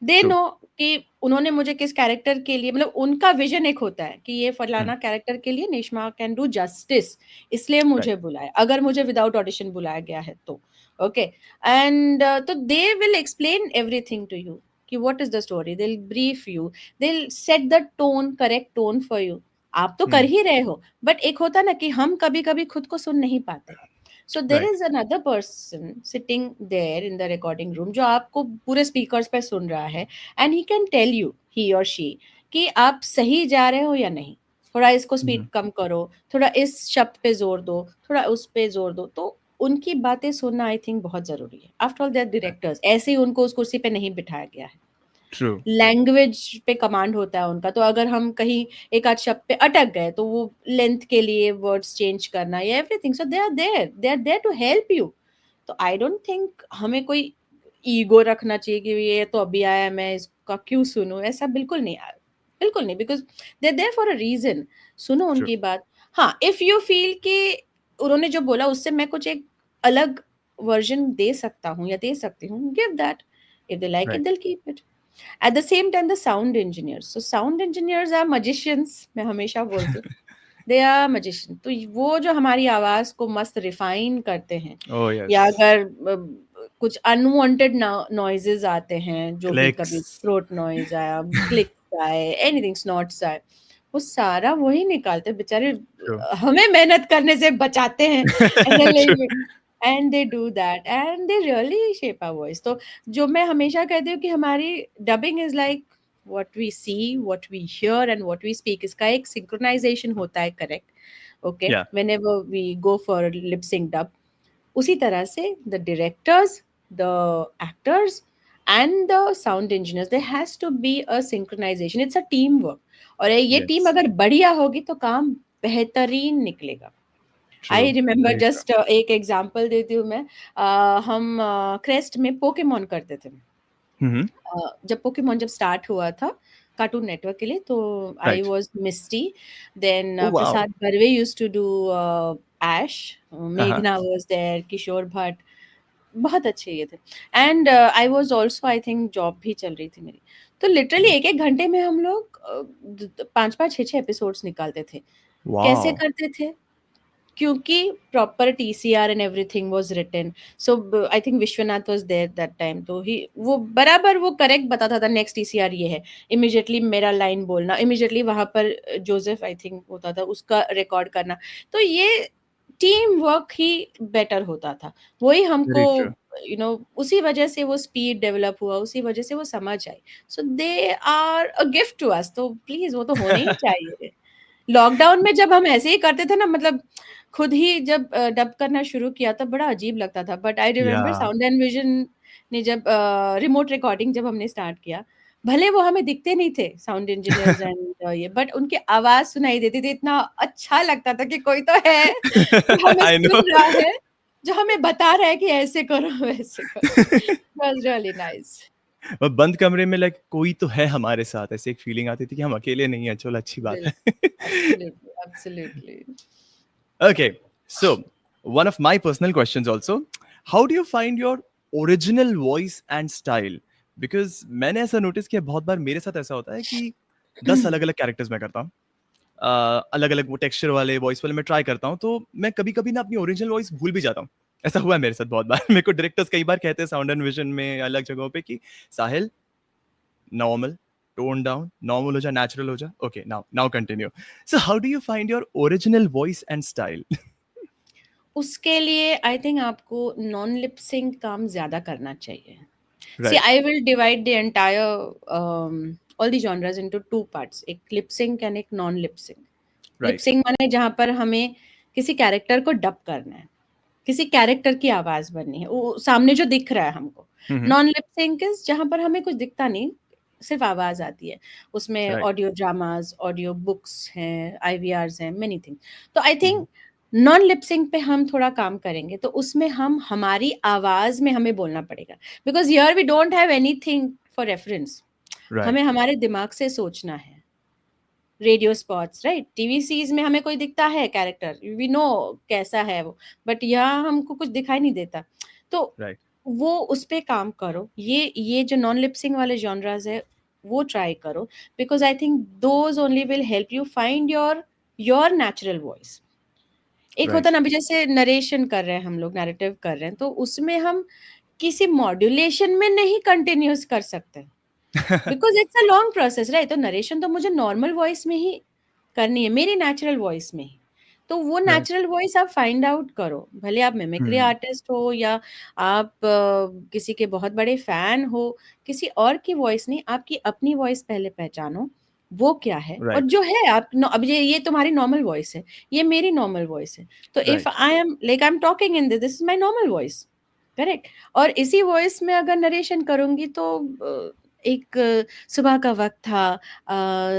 S2: They
S1: true.
S2: No कि उन्होंने मुझे किस कैरेक्टर के लिए, मतलब उनका विजन एक होता है कि ये
S1: हुँ,
S2: फलाना कैरेक्टर के लिए नेश्मा कैन डू जस्टिस, इसलिए
S1: राइट,
S2: मुझे बुलाया, अगर मुझे विदाउट ऑडिशन बुलाया गया है तो। ओके। एंड तो they will explain everything to you कि what is the story, they will brief you, they will set the tone, correct tone for you. आप तो कर
S1: हुँ,
S2: ही रहे हो, बट एक होता ना कि हम कभी कभी खुद को सुन नहीं पाते। So there
S1: right,
S2: is another person sitting there in the recording room जो आपको पूरे स्पीकर्स पे सुन रहा है, and he can tell you, he और शी, कि आप सही जा रहे हो या नहीं। थोड़ा इसको स्पीड
S1: हुँ,
S2: कम करो, थोड़ा इस शब्द पे जोर दो, थोड़ा उस पे जोर दो। तो उनकी बातें सुनना आई थिंक बहुत जरूरी है। After all they are
S1: right,
S2: directors, ऐसे ही उनको उस कुर्सी पे नहीं बिठाया गया है।
S1: ट्रू,
S2: लैंग्वेज पे कमांड होता है उनका, तो अगर हम कहीं एक आध शब्द पे अटक गए तो वो लेंथ के लिए वर्ड्स चेंज करना या everything, so they are there to help you. तो आई डोंट थिंक हमें कोई ईगो रखना चाहिए कि ये तो अभी आया है, मैं इसका क्यों सुनूं, ऐसा बिल्कुल नहीं। बिल्कुल नहीं, because they there for a reason. सुनो
S1: ट्रू,
S2: उनकी बात। हाँ, इफ यू फील कि उन्होंने जो बोला उससे मैं कुछ एक अलग वर्जन दे सकता हूँ या दे सकती हूँ, give that. If they like it,
S1: right,
S2: दिल keep it. At the same time the sound engineers, so sound engineers are magicians, मैं हमेशा बोलती हूँ, दे आर मजिशियन। तो वो जो हमारी आवाज को मस्त रिफाइन करते हैं,
S1: ओह
S2: या
S1: यस,
S2: अगर कुछ अनवांटेड नॉइजेस आते हैं, जो भी
S1: क्लिक्स,
S2: कभी थ्रोट नॉइज आया, क्लिक आए, एनीथिंग स्नॉट्स आए, वो सारा वही निकालते हैं बेचारे।
S1: ट्रू,
S2: हमें मेहनत करने से बचाते हैं।
S1: True,
S2: and they do that and they really shape our voice. तो जो मैं हमेशा कहती हूँ कि हमारी dubbing is like what we see, what we hear and what we speak, इसका एक synchronization होता है, करेक्ट? ओके,
S1: या,
S2: whenever we go for lip sync dub, उसी तरह से the directors, the actors and the sound engineers, there has to be a synchronization, it's a team work। और ये टीम
S1: यस,
S2: अगर बढ़िया होगी तो काम बेहतरीन निकलेगा।
S1: True,
S2: I remember
S1: very true.
S2: Just एक एग्जांपल देती हूँ मैं। हम क्रेस्ट में पोकेमॉन करते थे।
S1: हुँ, हुँ,
S2: जब पोकेमॉन जब स्टार्ट हुआ था कार्टून नेटवर्क के लिए, तो I
S1: right,
S2: was Misty, then
S1: oh wow!
S2: Prasad Barve used to do Ash,
S1: हाँ, हाँ,
S2: मेघना वाज देयर, किशोर भट्ट, बहुत अच्छे ये थे। And I was also, I think job भी चल रही थी मेरी। तो लिटरली एक एक घंटे में हम लोग 5-5 6-6 एपिसोड्स निकालते थे। कैसे
S1: वाओ!
S2: करते थे? क्योंकि proper TCR and everything was written. So I think Vishwanath was there that time, तो ही वो बराबर वो करेक्ट बताता था, नेक्स्ट टीसीआर ये है, इमीडिएटली मेरा लाइन बोलना, इमीडिएटली वहां पर जोसेफ आई थिंक होता था, उसका रिकॉर्ड करना। तो ये टीम वर्क ही बेटर होता था, वही हमको
S1: वेरी ट्रू,
S2: उसी वजह से वो स्पीड डेवलप हुआ, उसी वजह से वो समझ आई। So they are a gift to us, तो प्लीज वो तो होने ही चाहिए। लॉकडाउन में जब हम ऐसे ही करते थे ना, मतलब खुद ही जब डब करना शुरू किया तब बड़ा अजीब लगता था, बट आई रिमेम्बर
S1: या
S2: साउंड एंड विजन ने जब रिमोट रिकॉर्डिंग जब हमने स्टार्ट किया, भले वो हमें दिखते नहीं थे साउंड इंजीनियर्स एंड ये, बट उनकी आवाज सुनाई देती थी, इतना अच्छा लगता था कि कोई तो है जो हमें
S1: आई नो।
S2: सुन रहा है, जो हमें बता रहा है कि ऐसे करो वैसे करो। Was really nice.
S1: और बंद कमरे में लाइक कोई तो है हमारे साथ, ऐसे एक फीलिंग आती थी कि हम अकेले नहीं हैं, चलो अच्छी बात है।
S2: Absolutely, absolutely.
S1: Okay, so one of my personal questions also, how do you find your original voice and style? Because मैंने ऐसा नोटिस किया बहुत बार मेरे साथ ऐसा होता है कि 10 अलग-अलग कैरेक्टर्स मैं करता हूँ। अलग-अलग वो टेक्सचर वाले, वॉइस वाले मैं ट्राई करता हूँ, तो मैं कभी-कभी ना अपनी ओरिजिनल वॉइस भूल भी जाता हूँ। ऐसा हुआ है मेरे साथ बहुत बार। मेरे को डायरेक्टर्स कई बार कहते हैं साउंड एंड विजन में, अलग जगहों पे कि साहिल नॉर्मल, टोन डाउन, नॉर्मल हो जा, नेचुरल हो जा। Okay, now now continue. So how do you find your original voice and style?
S2: उसके लिए आई थिंक आपको नॉन लिप सिंक काम ज़्यादा करना चाहिए। See,
S1: right,
S2: I will divide the entire all the genres into two parts, एक lip sync and एक non lip sync. Lip
S1: right.
S2: sync माने जहाँ पर हमें किसी कैरेक्टर को डब करना है, किसी कैरेक्टर की आवाज बननी है, वो सामने जो दिख रहा है हमको।
S1: हुँ, हुँ।
S2: नॉन लिप सिंक इज जहाँ पर हमें कुछ दिखता नहीं, सिर्फ आवाज आती है। उसमें
S1: right.
S2: Audio dramas, audio books हैं, आईवीआरस हैं, मेनी थिंग। तो आई
S1: हुँ, हुँ।
S2: थिंक नॉन लिप सिंक पे हम थोड़ा काम करेंगे, तो उसमें हम हमारी आवाज में हमें बोलना पड़ेगा, because here we don't have anything for reference. हमें
S1: राइट,
S2: हमारे दिमाग से सोचना है। Radio spots, right, TV series में हमें कोई दिखता है कैरेक्टर, वी नो कैसा है वो, बट यहाँ हमको कुछ दिखाई नहीं देता। तो
S1: राइट,
S2: वो उस पे काम करो, ये जो नॉन लिपसिंग वाले जॉनरास है वो ट्राई करो, because I think those only will help you find your natural voice. एक होता
S1: राइट।
S2: ना, अभी जैसे नरेशन कर रहे हैं हम लोग, नैरेटिव कर रहे हैं, तो उसमें हम किसी मॉड्यूलेशन में नहीं कंटिन्यूस कर सकते, because it's a long process, right. तो नरेशन तो मुझे नॉर्मल वॉइस में ही करनी है, मेरी नेचुरल वॉइस में ही। तो वो
S1: राइट।
S2: नेचुरल वॉइस आप फाइंड आउट करो, भले आप मिमिक्री
S1: हुँ,
S2: आर्टिस्ट हो या आप किसी के बहुत बड़े फैन हो, किसी और की वॉइस नहीं, आपकी अपनी वॉइस पहले पहचानो, वो क्या है, और
S1: राइट,
S2: जो है आप अब ये तुम्हारी नॉर्मल वॉइस है, ये मेरी नॉर्मल वॉइस है। तो if
S1: right,
S2: I am like I am talking in this is my normal voice, correct. और इसी वॉइस में अगर नरेशन करूंगी तो एक सुबह का वक्त था,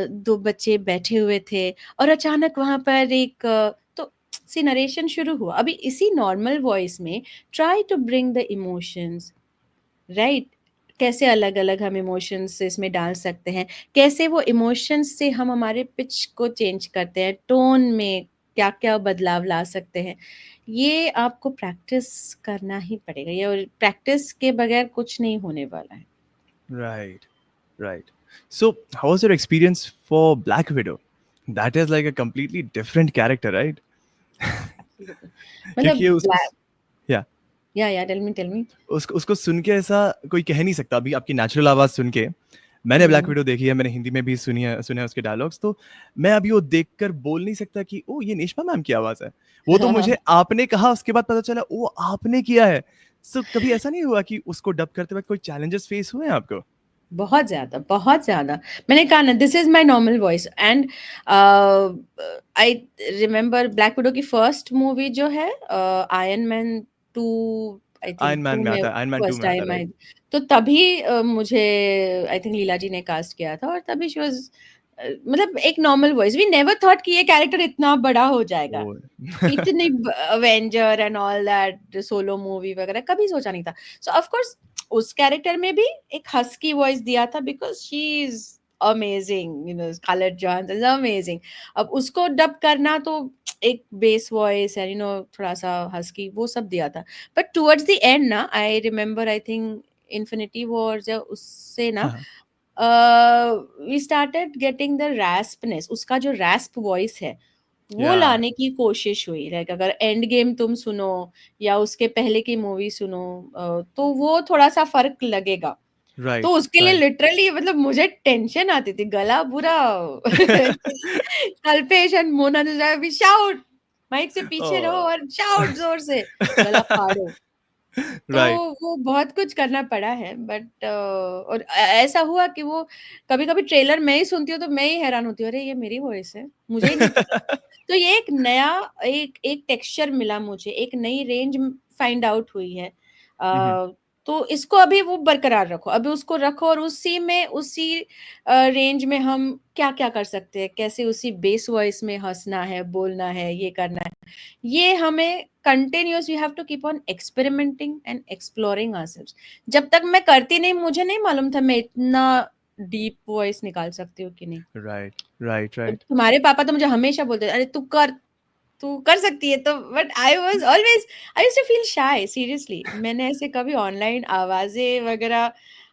S2: दो बच्चे बैठे हुए थे और अचानक वहां पर एक तो सी नरेशन शुरू हुआ। अभी इसी नॉर्मल वॉइस में try to bring the emotions, right. कैसे अलग अलग हम इमोशंस इसमें डाल सकते हैं, कैसे वो इमोशंस से हम हमारे पिच को चेंज करते हैं, टोन में क्या क्या बदलाव ला सकते हैं। ये आपको प्रैक्टिस करना ही पड़ेगा, ये, और प्रैक्टिस के बगैर कुछ नहीं होने वाला है।
S1: Right, right. So, how was your experience for Black Widow? That is like a completely different character, right?
S2: Absolutely.
S1: क्योंकि
S2: मतलब
S1: उसको या
S2: या टेल मी।
S1: उसको उसको सुन के ऐसा कोई कह नहीं सकता अभी आपकी नेचुरल आवाज़ सुन के। मैंने ब्लैक
S2: हम्म।
S1: विडो देखी है, मैंने हिंदी में भी सुने हैं उसके डायलॉग्स, तो मैं अभी वो देखकर बोल नहीं सकता कि ओह! ये नेशमा मैम की आवाज़ है। वो तो मुझे आपने कहा उसके बाद पता चला ओह! आपने किया है। सो कभी ऐसा नहीं हुआ कि उसको डब करते वक़्त कोई चैलेंजेस फेस हुए हैं आपको?
S2: बहुत ज्यादा, बहुत ज्यादा। मैंने कहा ना, this is my normal voice and I remember black window की फर्स्ट मूवी जो है iron man 2, I think
S1: iron man
S2: 2
S1: में
S2: में
S1: आता है, आयरन मैन 2
S2: फर्स्ट
S1: में आता है,
S2: टाइम
S1: राइट?
S2: आई। तो तभी मुझे आई थिंक लीला जी ने कास्ट किया था, और तभी शी वाज मतलब एक normal voice. We never thought कि ये कैरेक्टर इतना बड़ा हो जाएगा,
S1: ओह!
S2: इतनी Avenger and all that solo movie वगैरह कभी सोचा नहीं था। सो ऑफ कोर्स उस कैरेक्टर में भी एक हस्की वॉइस दिया था, because she is amazing, you know, Scarlett Johansson is amazing. अब उसको डब करना तो एक बेस वॉइस है, यू नो, थोड़ा सा हस्की, वो सब दिया था। बट टुवर्ड्स द एंड ना, I remember, I think infinity war या उससे ना,
S1: हाँ, हाँ।
S2: वी स्टार्टेड गेटिंग द रैस्पनेस, उसका जो रैस्प वॉइस है वो
S1: या
S2: लाने की कोशिश हुई। लाइक अगर एंड गेम तुम सुनो या उसके पहले की मूवी सुनो, तो वो थोड़ा सा फर्क लगेगा। तो
S1: राइट,
S2: उसके लिए
S1: राइट।
S2: लिटरली मतलब मुझे टेंशन आती थी, गला पूरा Kalpesh and Mona shout, mic से पीछे रहो
S1: ओह!
S2: और शाउट जोर से, गला फाड़ो। तो
S1: राइट।
S2: वो बहुत कुछ करना पड़ा है, बट और ऐसा हुआ कि वो कभी-कभी ट्रेलर मैं ही सुनती हूँ तो मैं ही हैरान होती हूँ, अरे ये मेरी वॉइस है, मुझे ही नहीं पता। तो ये एक नया एक एक टेक्सचर मिला मुझे, एक नई रेंज फाइंड आउट हुई है। तो इसको अभी वो बरकरार रखो, अभी उसको रखो और उसी में उसी रेंज में हम क्या-क्या कर सकते हैं, कैसे उसी बेस वॉइस में हँसना है, बोलना है, ये करना है। ये हमें continuous we have to keep on experimenting and exploring ourselves. जब तक मैं करती नहीं, मुझे नहीं मालूम था मैं इतना डीप वॉइस निकाल सकती हूँ कि नहीं।
S1: Right, right, right.
S2: तुम्हारे पापा तो मुझे हमेशा बोलते थे, "अरे तू कर सकती है।" तो but I used to feel shy seriously. मैंने ऐसे कभी ऑनलाइन आवाज़ें वगैरह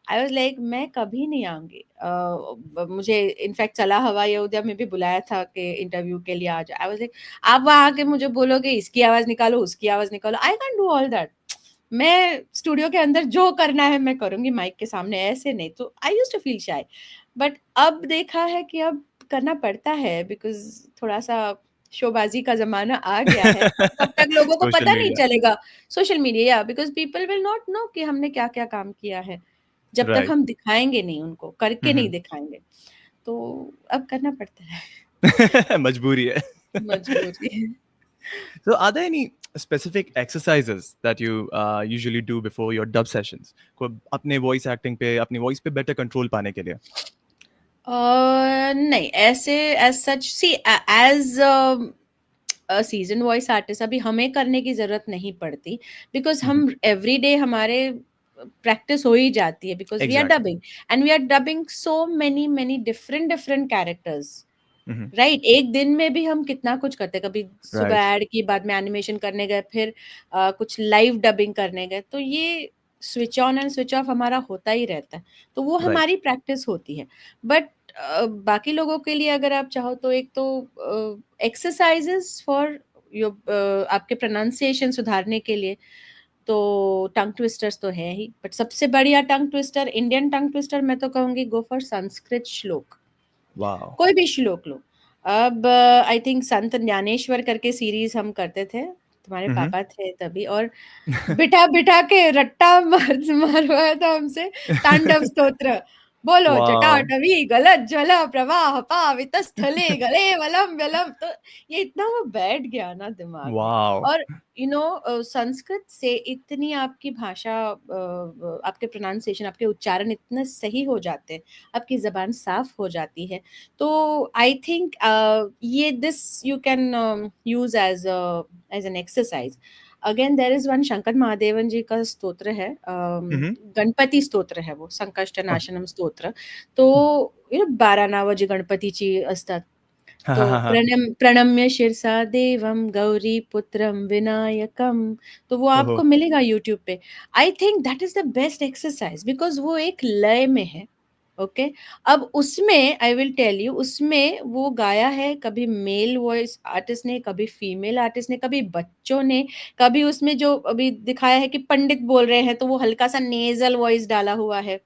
S2: आई वाज़ लाइक मैं कभी नहीं आऊँगी। मुझे इनफैक्ट सलाह हवाई अयोध्या में भी बुलाया था कि इंटरव्यू के लिए आ जाओ। आई वाज़ लाइक आप वहाँ आके मुझे बोलोगे इसकी आवाज़ निकालो, उसकी आवाज़ निकालो, I can't do all that. मैं स्टूडियो के अंदर जो करना है मैं करूँगी माइक के सामने, ऐसे नहीं। तो I used to feel shy. But अब देखा है कि अब करना पड़ता है बिकॉज़ थोड़ा-सा शोबाज़ी का ज़माना आ गया है। तब तक लोगों को
S1: सोशल
S2: पता नहीं
S1: मीडिया।
S2: चलेगा। सोशल मीडिया या because people will not know कि हमने क्या-क्या काम किया है। जब तक
S1: राइट।
S2: हम दिखाएँगे नहीं उनको, करके नहीं
S1: हुँ,
S2: दिखाएँगे। तो अब करना पड़ता है,
S1: हुँ। मजबूरी है।
S2: मजबूरी है।
S1: So are there any specific exercises that you usually do before your dub sessions? को अपने वॉइस एक्टिंग पे, अपनी वॉइस पे बेटर कंट्रोल पाने के लिए?
S2: नहीं ऐसे एज़ सच सी एज़ सीज़न्ड वॉइस आर्टिस्ट अभी हमें करने की ज़रूरत नहीं पड़ती बिकॉज़
S1: हुँ, हुँ।
S2: हम एवरीडे हमारे प्रैक्टिस हो ही जाती है because we are
S1: exactly.
S2: Dubbing and we are dubbing so many different different characters.
S1: Hmm, hmm.
S2: Right एक दिन में भी हम कितना कुछ करते हैं कभी सुबह
S1: राइट,
S2: ऐड की बाद में एनिमेशन करने गए फिर कुछ लाइव डबिंग करने गए तो ये switch on and switch off हमारा होता ही रहता है तो वो
S1: राइट।
S2: हमारी प्रैक्टिस होती है बट बाकी लोगों के लिए अगर आप चाहो तो एक तो एक्सरसाइजेस फॉर योर आपके प्रोनाउंसिएशन सुधारने के लिए तो टंग ट्विस्टर्स तो है ही बट सबसे बढ़िया tongue twister Indian tongue twister मैं तो कहूंगी गो फॉर संस्कृत श्लोक
S1: वॉव!
S2: कोई भी श्लोक लो। अब आई थिंक संत ज्ञानेश्वर करके सीरीज़ हम करते थे, तुम्हारे
S1: हुँ, हुँ।
S2: पापा थे तभी और बिठा-बिठा के रट्टा मरवाया था हमसे तांडव स्तोत्र। बोलो
S1: वॉव!
S2: जटाटवी गलज्ज्वल प्रवाह पावितस्थले गलेवलं व्यलं तो ये इतना वो बैठ गया ना दिमाग में
S1: वॉव!
S2: और संस्कृत से इतनी आपकी भाषा आपके प्रोनाउंसिएशन आपके उच्चारण इतने सही हो जाते हैं, आपकी ज़बान साफ हो जाती है। तो आई थिंक ये this you can use as an exercise. Again there is one Shankar Mahadevan ji का स्तोत्र है
S1: हुँ, हुँ।
S2: गणपती स्तोत्र है वो
S1: ओके।
S2: संकष्टनाशनम स्तोत्र. तो 12 नावं जी गणपतीची असतात.
S1: हाँ,
S2: तो
S1: हाँ, हाँ, हाँ।
S2: प्रणम्य शिरसा देवम गौरीपुत्रम विनायकम तो वो
S1: ओहो!
S2: आपको मिलेगा यूट्यूब पे. I think that is the best exercise because वो एक लय में है. ओके अब उसमें आई विल टेल यू उसमें वो गाया है कभी मेल वॉइस आर्टिस्ट ने कभी फीमेल आर्टिस्ट ने कभी बच्चों ने कभी उसमें जो अभी दिखाया है कि पंडित बोल रहे हैं तो वो हल्का सा नेजल वॉइस डाला हुआ है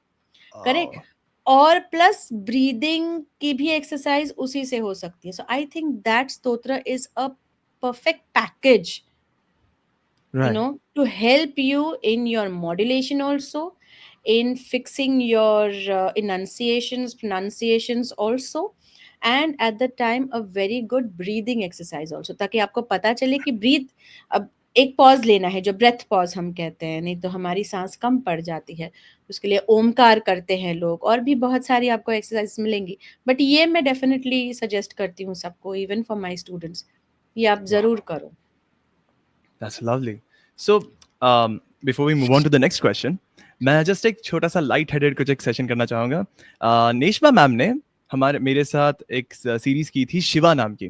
S2: करेक्ट
S1: ओह!
S2: और प्लस ब्रीदिंग की भी एक्सरसाइज उसी से हो सकती है सो आई थिंक दैट स्तोत्र is a perfect package
S1: right.
S2: to help you in your modulation also, in fixing your pronunciations also, and at the time a very good breathing exercise also, ताकि आपको पता चले कि breathe अब एक pause लेना है जो ब्रेथ पॉज हम कहते हैं नहीं तो हमारी सांस कम पड़ जाती है उसके लिए ओमकार करते हैं लोग और भी बहुत सारी आपको एक्सरसाइज मिलेंगी बट ये मैं डेफिनेटली सजेस्ट करती हूँ सबको इवन फॉर माय स्टूडेंट्स ये आप जरूर
S1: वॉव!
S2: करो.
S1: That's lovely. So before we move on to the next question, मैं जस्ट एक छोटा-सा लाइट हेडेड कुछ एक सेशन करना चाहूँगा। नेशमा मैम ने मेरे साथ एक सीरीज़ की थी शिवा नाम की।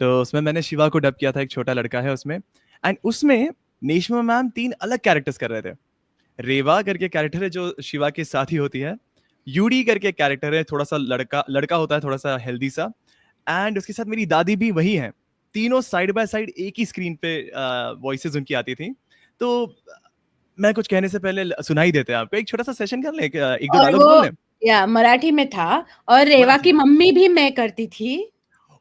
S1: तो उसमें मैंने शिवा को डब किया था, एक छोटा लड़का है उसमें एंड उसमें नेशमा मैम 3 अलग कैरेक्टर्स कर रहे थे। रेवा करके कैरेक्टर है जो शिवा की साथी होती है। यूडी करके कैरेक्टर है, थोड़ा-सा लड़का लड़का होता है, थोड़ा-सा हेल्दी सा एंड उसके साथ मेरी दादी भी वही हैं। तीनों साइड बाय साइड एक ही स्क्रीन पे वॉइसेज़ उनकी आती थी। तो मैं कुछ कहने से पहले सुनाई देते हैं आपको। एक छोटा-सा सेशन कर लें? 1-2
S2: और
S1: डायलॉग्स बोल
S2: वो
S1: लें?
S2: या मराठी में था और रेवा
S1: मराठी
S2: की
S1: में।
S2: मम्मी भी मैं करती थी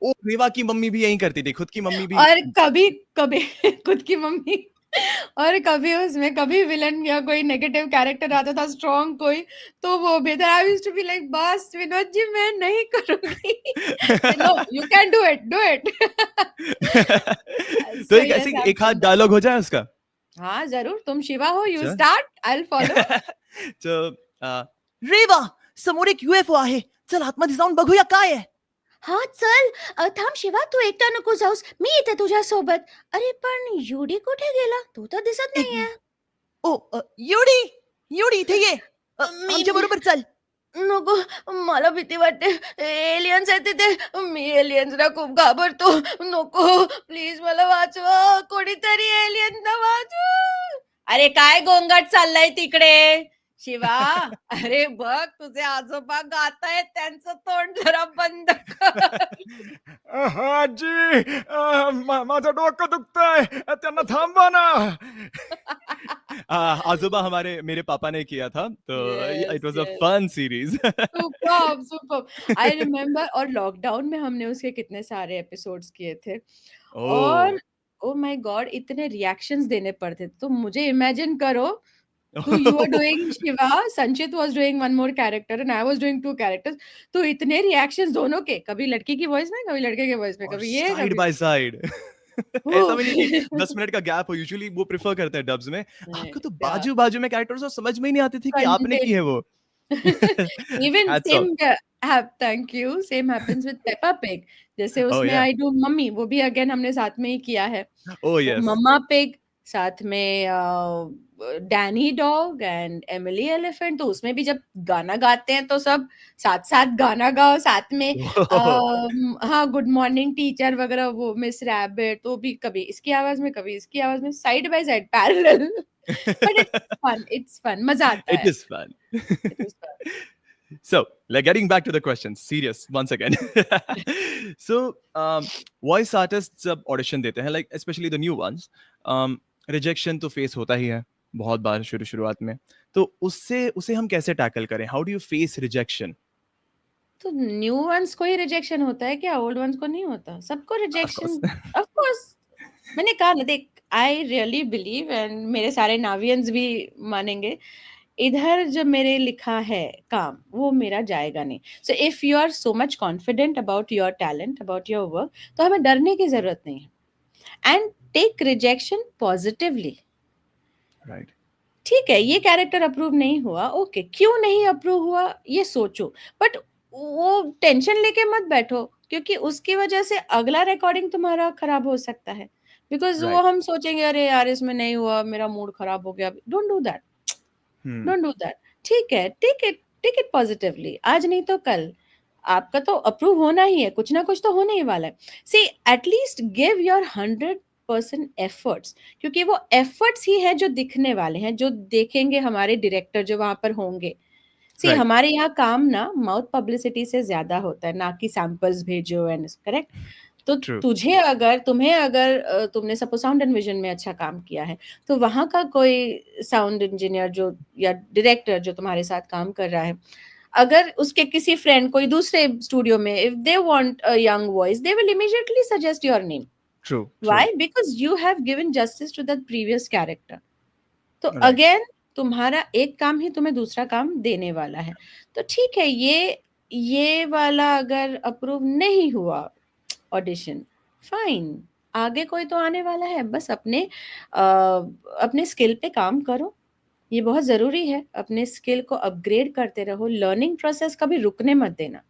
S1: ओह! रेवा की मम्मी भी यही करती थी, खुद की मम्मी भी
S2: और कभी कभी खुद की मम्मी और कभी उसमें कभी विलन या कोई नेगेटिव कैरेक्टर आता था स्ट्रॉन्ग कोई, तो वो भी था। I used to be like बस विनोद जी मैं नहीं करूंगी। No you can do it.
S1: तो
S2: सो
S1: एक
S2: यस
S1: ऐसे
S2: आई हैव
S1: एक हाथ
S2: डन दैट।
S1: डायलॉग हो जाए उसका?
S2: हाँ जरूर, तुम शिवा हो, यू
S1: चल।
S2: Start, I will follow.
S1: तो रेवा, समोर एक यूएफओ आहे. चल आतमध्ये जाऊन बघूया काय आहे.
S2: हा चल, थांब शिवा, तू एकटा नको जाऊस, मी येते तुझ्या सोबत. अरे पण युडी कुठे गेला, तो तर दिसत
S1: एक
S2: नाहीये.
S1: ओ युडी, युडी इथे ये.
S2: मी
S1: आमच्या बरोबर चल.
S2: नको, मला भीती वाटते. एलियन्स आहेत तिथे. मी एलियन्सला खूप घाबरतो. नको, प्लीज मला वाचवा. कोणीतरी एलियनला वाचवा. अरे काय गोंगाट चाललाय तिकडे? शिवा, अरे बघ तुझे आजोबा गातायत, त्यांचं तोंड जरा बंद कर.
S3: आजी, माझं डोकं दुखतंय, त्यांना थांबवा ना.
S1: आजोबा हमारे मेरे पापा ने किया था, तो
S2: yes,
S1: it was a
S2: yes.
S1: Fun series.
S2: Superb, superb. I remember, और लॉकडाउन में हमने उसके कितने सारे एपिसोड्स किए थे।
S1: ओह.
S2: और ओह माय गॉड! इतने रिएक्शंस देने पड़ते थे। तो मुझे इमेजिन करो, तो यू वर डूइंग शिवा, संचित was doing one more character and I was doing 2 characters. तो इतने रिएक्शंस दोनों के, कभी लड़की की वॉइस में, कभी लड़के के वॉइस में,
S1: और
S2: कभी ये,
S1: साइड
S2: कभी
S1: बाय साइड. ऐसा भी नहीं कि 10 मिनट का गैप हो. यूजुअली वो प्रेफर करते हैं डब्स में. आपको तो
S2: या
S1: बाजू-बाजू में कैरेक्टर्स और समझ में ही नहीं आते थे कि आपने की है
S2: कंटेंट।
S1: वो.
S2: Even
S1: hats off.
S2: Same thank you, same happens with Peppa pig. जैसे
S1: ओह
S2: उसमें
S1: या.
S2: आई डू मम्मी, वो भी अगेन हमने साथ में ही किया है।
S1: ओह
S2: तो
S1: यस.
S2: मम्मा पिग, साथ में Danny dog and Emily elephant, तो उसमें भी जब गाना गाते हैं तो सब साथ-साथ गाना गाओ, साथ में हाँ, गुड मॉर्निंग टीचर वगैरह, वो मिस रैबिट, तो भी कभी इसकी आवाज़ में, कभी इसकी आवाज़ में, side by side parallel. But it's fun, मज़ा आता
S1: It
S2: है।
S1: is fun.
S2: It was fun.
S1: So, like getting back to the question, serious once again. So, voice artists जब audition देते हैं, like especially the new ones, rejection तो face होता ही है बहुत बार शुरुआत में. तो उससे उसे हम कैसे टैकल करें? How do you face rejection?
S2: तो न्यू वन्स को ही रिजेक्शन होता है क्या? ओल्ड वन्स को नहीं होता? सबको
S1: Of
S2: rejection,
S1: course.
S2: Of course. मैंने कहा ना, देख, आई रियली बिलीव, एंड मेरे सारे नावियंस भी मानेंगे, इधर जब मेरे लिखा है काम, वो मेरा जाएगा नहीं। So if you are so much confident about your talent, about your work, तो हमें डरने की ज़रूरत नहीं है। And take rejection positively.
S1: Right.
S2: ठीक है, ये कैरेक्टर अप्रूव नहीं हुआ, ओके, क्यों नहीं अप्रूव हुआ ये सोचो, बट वो टेंशन लेके मत बैठो, क्योंकि उसकी वजह से अगला रिकॉर्डिंग तुम्हारा खराब हो सकता है। बिकॉज़ वो
S1: Right.
S2: हम सोचेंगे, अरे यार इसमें नहीं हुआ, मेरा मूड खराब हो गया। Don't do that,
S1: Hmm.
S2: Don't do that. ठीक है, टेक इट पॉजिटिवली, आज नहीं तो कल आपका तो अप्रूव होना ही है, कुछ ना कुछ तो होने ही वाला है। See, at least give your 100% efforts, क्योंकि वो एफर्ट्स ही हैं जो दिखने वाले हैं, जो देखेंगे हमारे डायरेक्टर जो वहाँ पर होंगे। सी,
S1: Right.
S2: हमारे यहाँ काम ना माउथ पब्लिसिटी से ज़्यादा होता है, ना कि सैंपल्स भेजो एंड करेक्ट? तो
S1: True.
S2: तुम्हें अगर तुमने सपोज़ साउंड एंड विज़न में अच्छा काम किया है, तो वहाँ का कोई साउंड इंजीनियर जो, या डायरेक्टर जो तुम्हारे साथ काम कर रहा है, अगर उसके किसी फ्रेंड कोई दूसरे स्टूडियो में, if they want a young voice, they will immediately suggest your name.
S1: True. True.
S2: Why? Because you have given justice to that previous character. तो
S1: Right.
S2: अगेन तुम्हारा एक काम ही तुम्हें दूसरा काम देने वाला है। तो ठीक है, ये वाला अगर अप्रूव नहीं हुआ ऑडिशन, फाइन, आगे कोई तो आने वाला है, बस अपने स्किल पे काम करो। ये बहुत ज़रूरी है, अपने स्किल को अपग्रेड करते रहो, लर्निंग प्रोसेस कभी रुकने मत देना,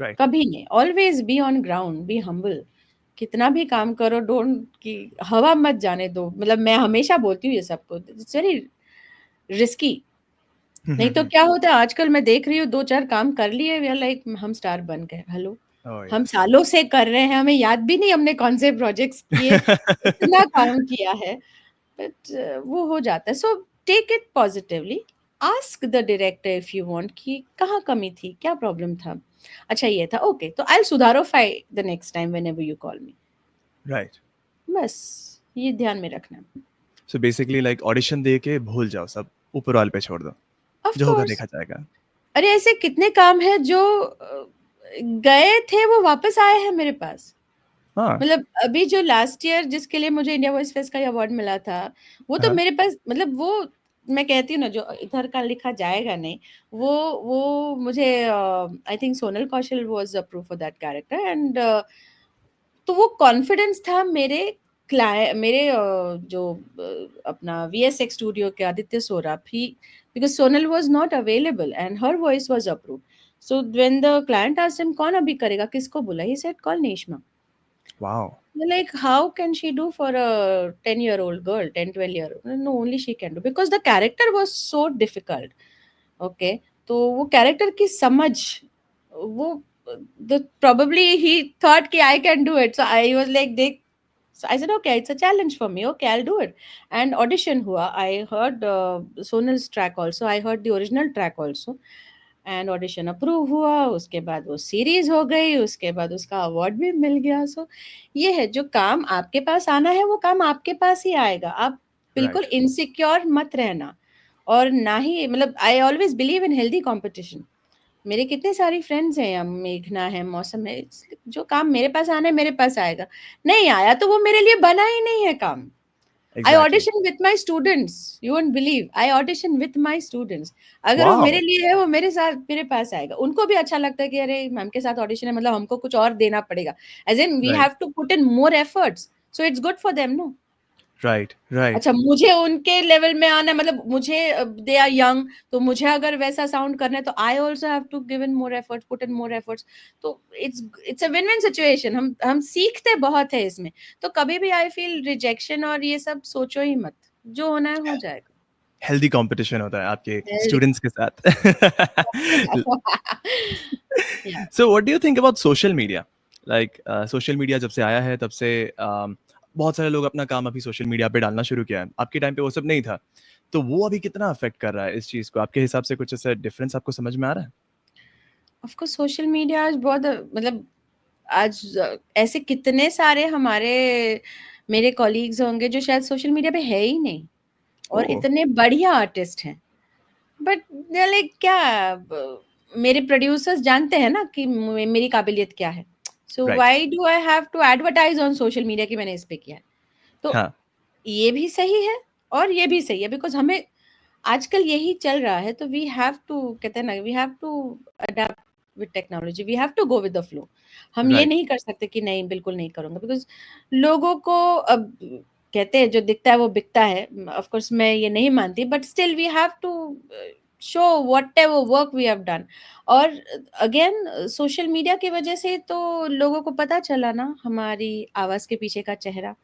S1: Right.
S2: कभी नहीं। Always be on ground, be humble, कितना भी काम करो, डोंट कि हवा मत जाने दो। मतलब मैं हमेशा बोलती हूँ ये सबको, इट्स वेरी रिस्की। नहीं तो क्या होता है, आजकल मैं देख रही हूँ 2-4 काम कर लिए, वी आर लाइक हम स्टार बन गए। हेलो!
S1: Oh
S2: हम
S1: yes.
S2: सालों से कर रहे हैं, हमें याद भी नहीं हमने कौन से प्रोजेक्ट्स किए, इतना काम किया है। बट वो हो जाता है। So take it positively, ask the director if you want कि कहाँ कमी थी, क्या प्रॉब्लम था? अच्छा ये था, ओके, तो आई विल सुधारोफाई the next time whenever you call me.
S1: Right.
S2: बस ये ध्यान में रखना।
S1: So basically like audition दे के भूल जाओ सब, ऊपर वाले पे छोड़ दो.
S2: ऑफ
S1: जो होगा
S2: कोर्स।
S1: देखा जाएगा.
S2: अरे ऐसे कितने काम हैं जो गए थे वो वापस आए हैं मेरे पास।
S1: हाँ,
S2: मतलब अभी जो लास्ट ईयर जिसके लिए मुझे इंडिया वॉइस फेस्ट का अवार्ड मिला था, वो तो
S1: हाँ,
S2: मेरे पास मतलब वो मैं कहती हूँ ना जो इधर का लिखा जाएगा नहीं, वो वो मुझे I think Sonal Kaushal was approve for that character and तो वो कॉन्फिडेंस था मेरे जो अपना वीएसएक्स स्टूडियो के Aditya Sorap he because Sonal was not available and her voice was approve so when the client asked him कौन अभी करेगा किसको बोला he said call Neshma
S1: wow!
S2: like how can she do for a 10-year-old girl 10-12 year no only she can do because the character was so difficult okay तो वो character की समझ वो the probably he thought कि I can do it so I was like देख so I said okay it's a challenge for me okay I'll do it and audition हुआ I heard Sonal's track also I heard the original track also and audition approve हुआ उसके बाद वो series हो गई उसके बाद उसका अवार्ड भी मिल गया सो ये है जो काम आपके पास आना है वो काम आपके पास ही आएगा आप बिल्कुल
S1: राइट,
S2: इनसिक्योर मत रहना और ना ही मतलब I always believe in healthy competition मेरे कितने सारी फ्रेंड्स हैं या मेघना है मौसम है जो काम मेरे पास आना है मेरे पास आएगा नहीं आया तो वो मेरे लिए बना ही नहीं है काम I
S1: exactly,
S2: audition with my students. You won't believe. I audition with my students. अगर वो
S1: वाओ!
S2: मेरे लिए है वो मेरे साथ मेरे पास आएगा उनको भी अच्छा लगता है कि अरे मैम के साथ ऑडिशन है मतलब हमको कुछ और देना पड़ेगा as in we
S1: right,
S2: have to put in more efforts so it's good for them no
S1: right, right,
S2: अच्छा मुझे उनके लेवल में आना है मतलब मुझे दे आर यंग तो मुझे अगर वैसा साउंड करना है तो I also have to give in more efforts put in more efforts तो it's a win win situation हम सीखते बहुत है इसमें तो कभी भी आई फील रिजेक्शन और ये सब सोचो ही मत जो होना है हो जाएगा
S1: हेल्दी कॉम्पिटिशन होता है आपके
S2: Healthy.
S1: स्टूडेंट्स के साथ।
S2: Yeah.
S1: So what do you think about social media? Like social media जब से आया है तब से बहुत सारे लोग अपना काम अभी सोशल मीडिया पे डालना शुरू किया है। आपके टाइम पे वो सब नहीं था। तो वो अभी कितना अफेक्ट कर रहा है इस चीज़ को? आपके हिसाब से कुछ ऐसा डिफरेंस आपको समझ में आ रहा है?
S2: ऑफ कोर्स सोशल मीडिया आज बहुत मतलब आज ऐसे कितने सारे हमारे मेरे कॉलीग्स होंगे जो शायद सोशल मीडिया पे है ही नहीं और
S1: ओह!
S2: इतने बढ़िया आर्टिस्ट हैं बट लाइक क्या मेरे प्रोड्यूसर्स जानते हैं ना कि मेरी काबिलियत क्या है so
S1: right,
S2: why do I have to advertise on social media कि मैंने इस पे किया है तो
S1: हाँ,
S2: ये भी सही है और ये भी सही है बिकॉज हमें आजकल यही चल रहा है तो वी हैव टू कहते हैं ना we have to adept with technology we have to go with the flow हम ये
S1: राइट,
S2: नहीं कर सकते कि नहीं बिल्कुल नहीं करूंगा बिकॉज लोगों को अब कहते हैं जो दिखता है वो बिकता है ऑफ कोर्स मैं ये नहीं मानती but still we have to show whatever work we have done और अगेन सोशल मीडिया की वजह से तो लोगों को पता चला ना हमारी आवाज के पीछे का चेहरा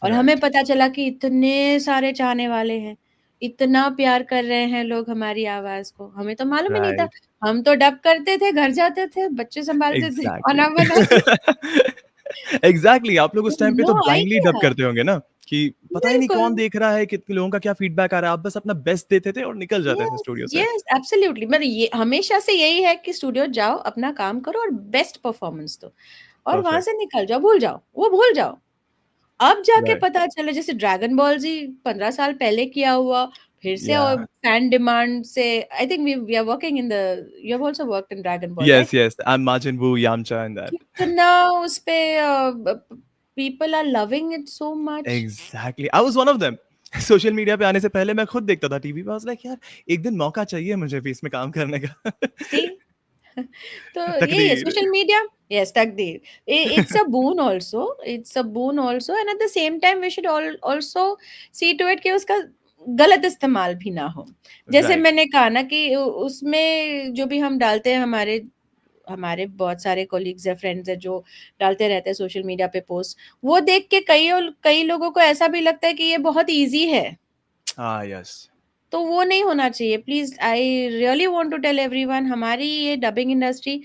S2: और हमें
S1: राइट,
S2: पता चला कि इतने सारे चाहने वाले हैं इतना प्यार कर रहे हैं लोग हमारी आवाज को हमें तो मालूम ही नहीं था
S1: राइट,
S2: हम तो डब करते थे घर जाते थे बच्चे संभालते थे
S1: एग्ज़ैक्टली।
S2: खाना बनाते
S1: एग्ज़ैक्टली आप लोग उस टाइम पे
S2: नो
S1: तो ब्लाइंडली डब
S2: आइडिया
S1: करते होंगे ना कि पता ही नहीं
S2: बिल्कुल
S1: कौन देख रहा है, कितने लोगों का क्या फीडबैक आ रहा है, आप बस अपना बेस्ट देते थे और निकल जाते थे
S2: यस
S1: स्टूडियो से।
S2: यस एब्सोल्युटली मतलब ये हमेशा से यही है कि स्टूडियो जाओ अपना काम करो और बेस्ट परफॉर्मेंस दो और वहां
S1: परफेक्ट,
S2: से निकल जाओ भूल जाओ वो भूल जाओ अब जाके
S1: राइट,
S2: पता चला जैसे ड्रैगन बॉल जी 15 साल पहले किया हुआ फिर से
S1: या
S2: और फैन डिमांड से I think we are working in the you have also worked in Dragon Ball
S1: Yes,
S2: right
S1: yes. I'm Majin Buu, Yamcha and that.
S2: कितना उस पे people are loving it so much
S1: Exactly. I was one of them. Social media पे आने से पहले मैं खुद देखता था टीवी पे। I was like यार एक दिन मौका चाहिए मुझे भी इसमें काम करने का।
S2: सी तो यही है
S1: तकदीर।
S2: सोशल मीडिया यस तकदीर it's a boon also it's a boon also and at the same time we should also see to it कि उसका गलत इस्तेमाल भी ना हो जैसे
S1: राइट,
S2: मैंने कहा ना कि उसमें जो भी हम डालते हैं हमारे हमारे बहुत सारे कोलीग्स है फ्रेंड्स है जो डालते रहते हैं सोशल मीडिया पे पोस्ट वो देख के कई लोगों को ऐसा भी लगता है कि ये बहुत इजी है
S1: हाँ यस,
S2: तो वो नहीं होना चाहिए please I really want to tell everyone हमारी ये डबिंग इंडस्ट्री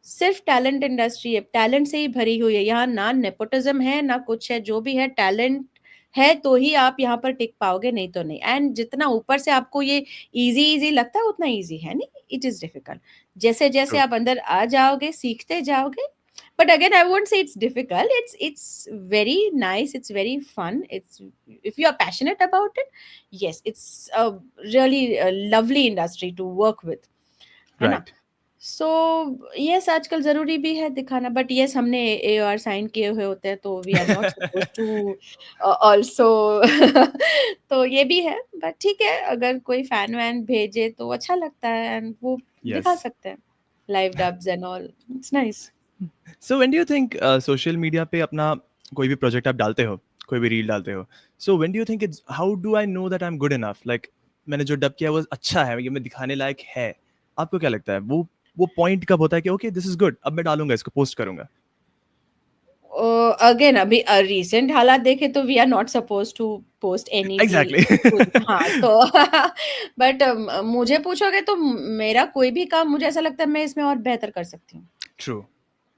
S2: सिर्फ टैलेंट इंडस्ट्री है टैलेंट से ही भरी हुई है यहाँ ना नेपोटिज्म है ना कुछ है जो भी है टैलेंट है तो ही आप यहाँ पर टिक पाओगे नहीं तो नहीं एंड जितना ऊपर से आपको ये इजी इजी लगता है उतना इजी है नहीं इट इज डिफिकल्ट जैसे जैसे
S1: ट्रू,
S2: आप अंदर आ जाओगे सीखते जाओगे but again I won't say it's difficult it's very nice it's very fun it's if you are passionate about it yes it's a really lovely industry to work with है ना
S1: right,
S2: so yes, आजकल ज़रूरी भी है दिखाना, but yes हमने AOR sign किए हुए होते हैं, तो we are not supposed to also तो ये भी है, बट ठीक है, अगर कोई फैन-वैन भेजे तो अच्छा लगता है एंड वो दिखा
S1: यस।
S2: सकते हैं, live dubs and all, it's nice.
S1: So when do you think social media पे अपना कोई भी प्रोजेक्ट आप डालते हो, कोई भी रील डालते हो, so when do you think it's how do I know that I am good enough, like मैंने जो डब किया वो अच्छा है, ये मैं दिखाने लायक है? आपको क्या लगता है वो पॉइंट कब होता है कि ओके दिस इज गुड, अब मैं डालूंगा, इसको पोस्ट करूंगा?
S2: अगेन अभी रिसेंट हालात देखें तो we are not supposed to post any reel
S1: exactly.
S2: कुछ हाँ, तो बट मुझे पूछोगे तो मेरा कोई भी काम मुझे ऐसा लगता है मैं इसमें और बेहतर कर सकती हूँ।
S1: ट्रू।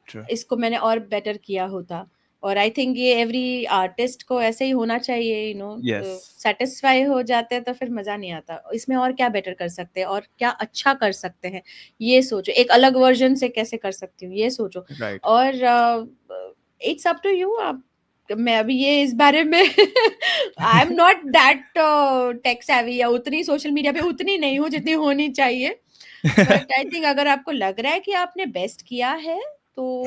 S1: ट्रू।
S2: इसको मैंने और बेटर किया होता, और आई थिंक ये एवरी आर्टिस्ट को ऐसे ही होना चाहिए,
S1: यस।
S2: सेटिस्फाई हो जाते हैं तो फिर मजा नहीं आता, इसमें और क्या बेटर कर सकते हैं और क्या अच्छा कर सकते हैं, ये सोचो, एक अलग वर्जन से कैसे कर सकती हूँ ये सोचो।
S1: राइट।
S2: और इट्स अप टू यू, आप मैं अभी ये इस बारे में I am not that tech savvy, या उतनी सोशल मीडिया पे उतनी नहीं हूँ जितनी होनी चाहिए, बट आई थिंक अगर आपको लग रहा है कि आपने बेस्ट किया है, तो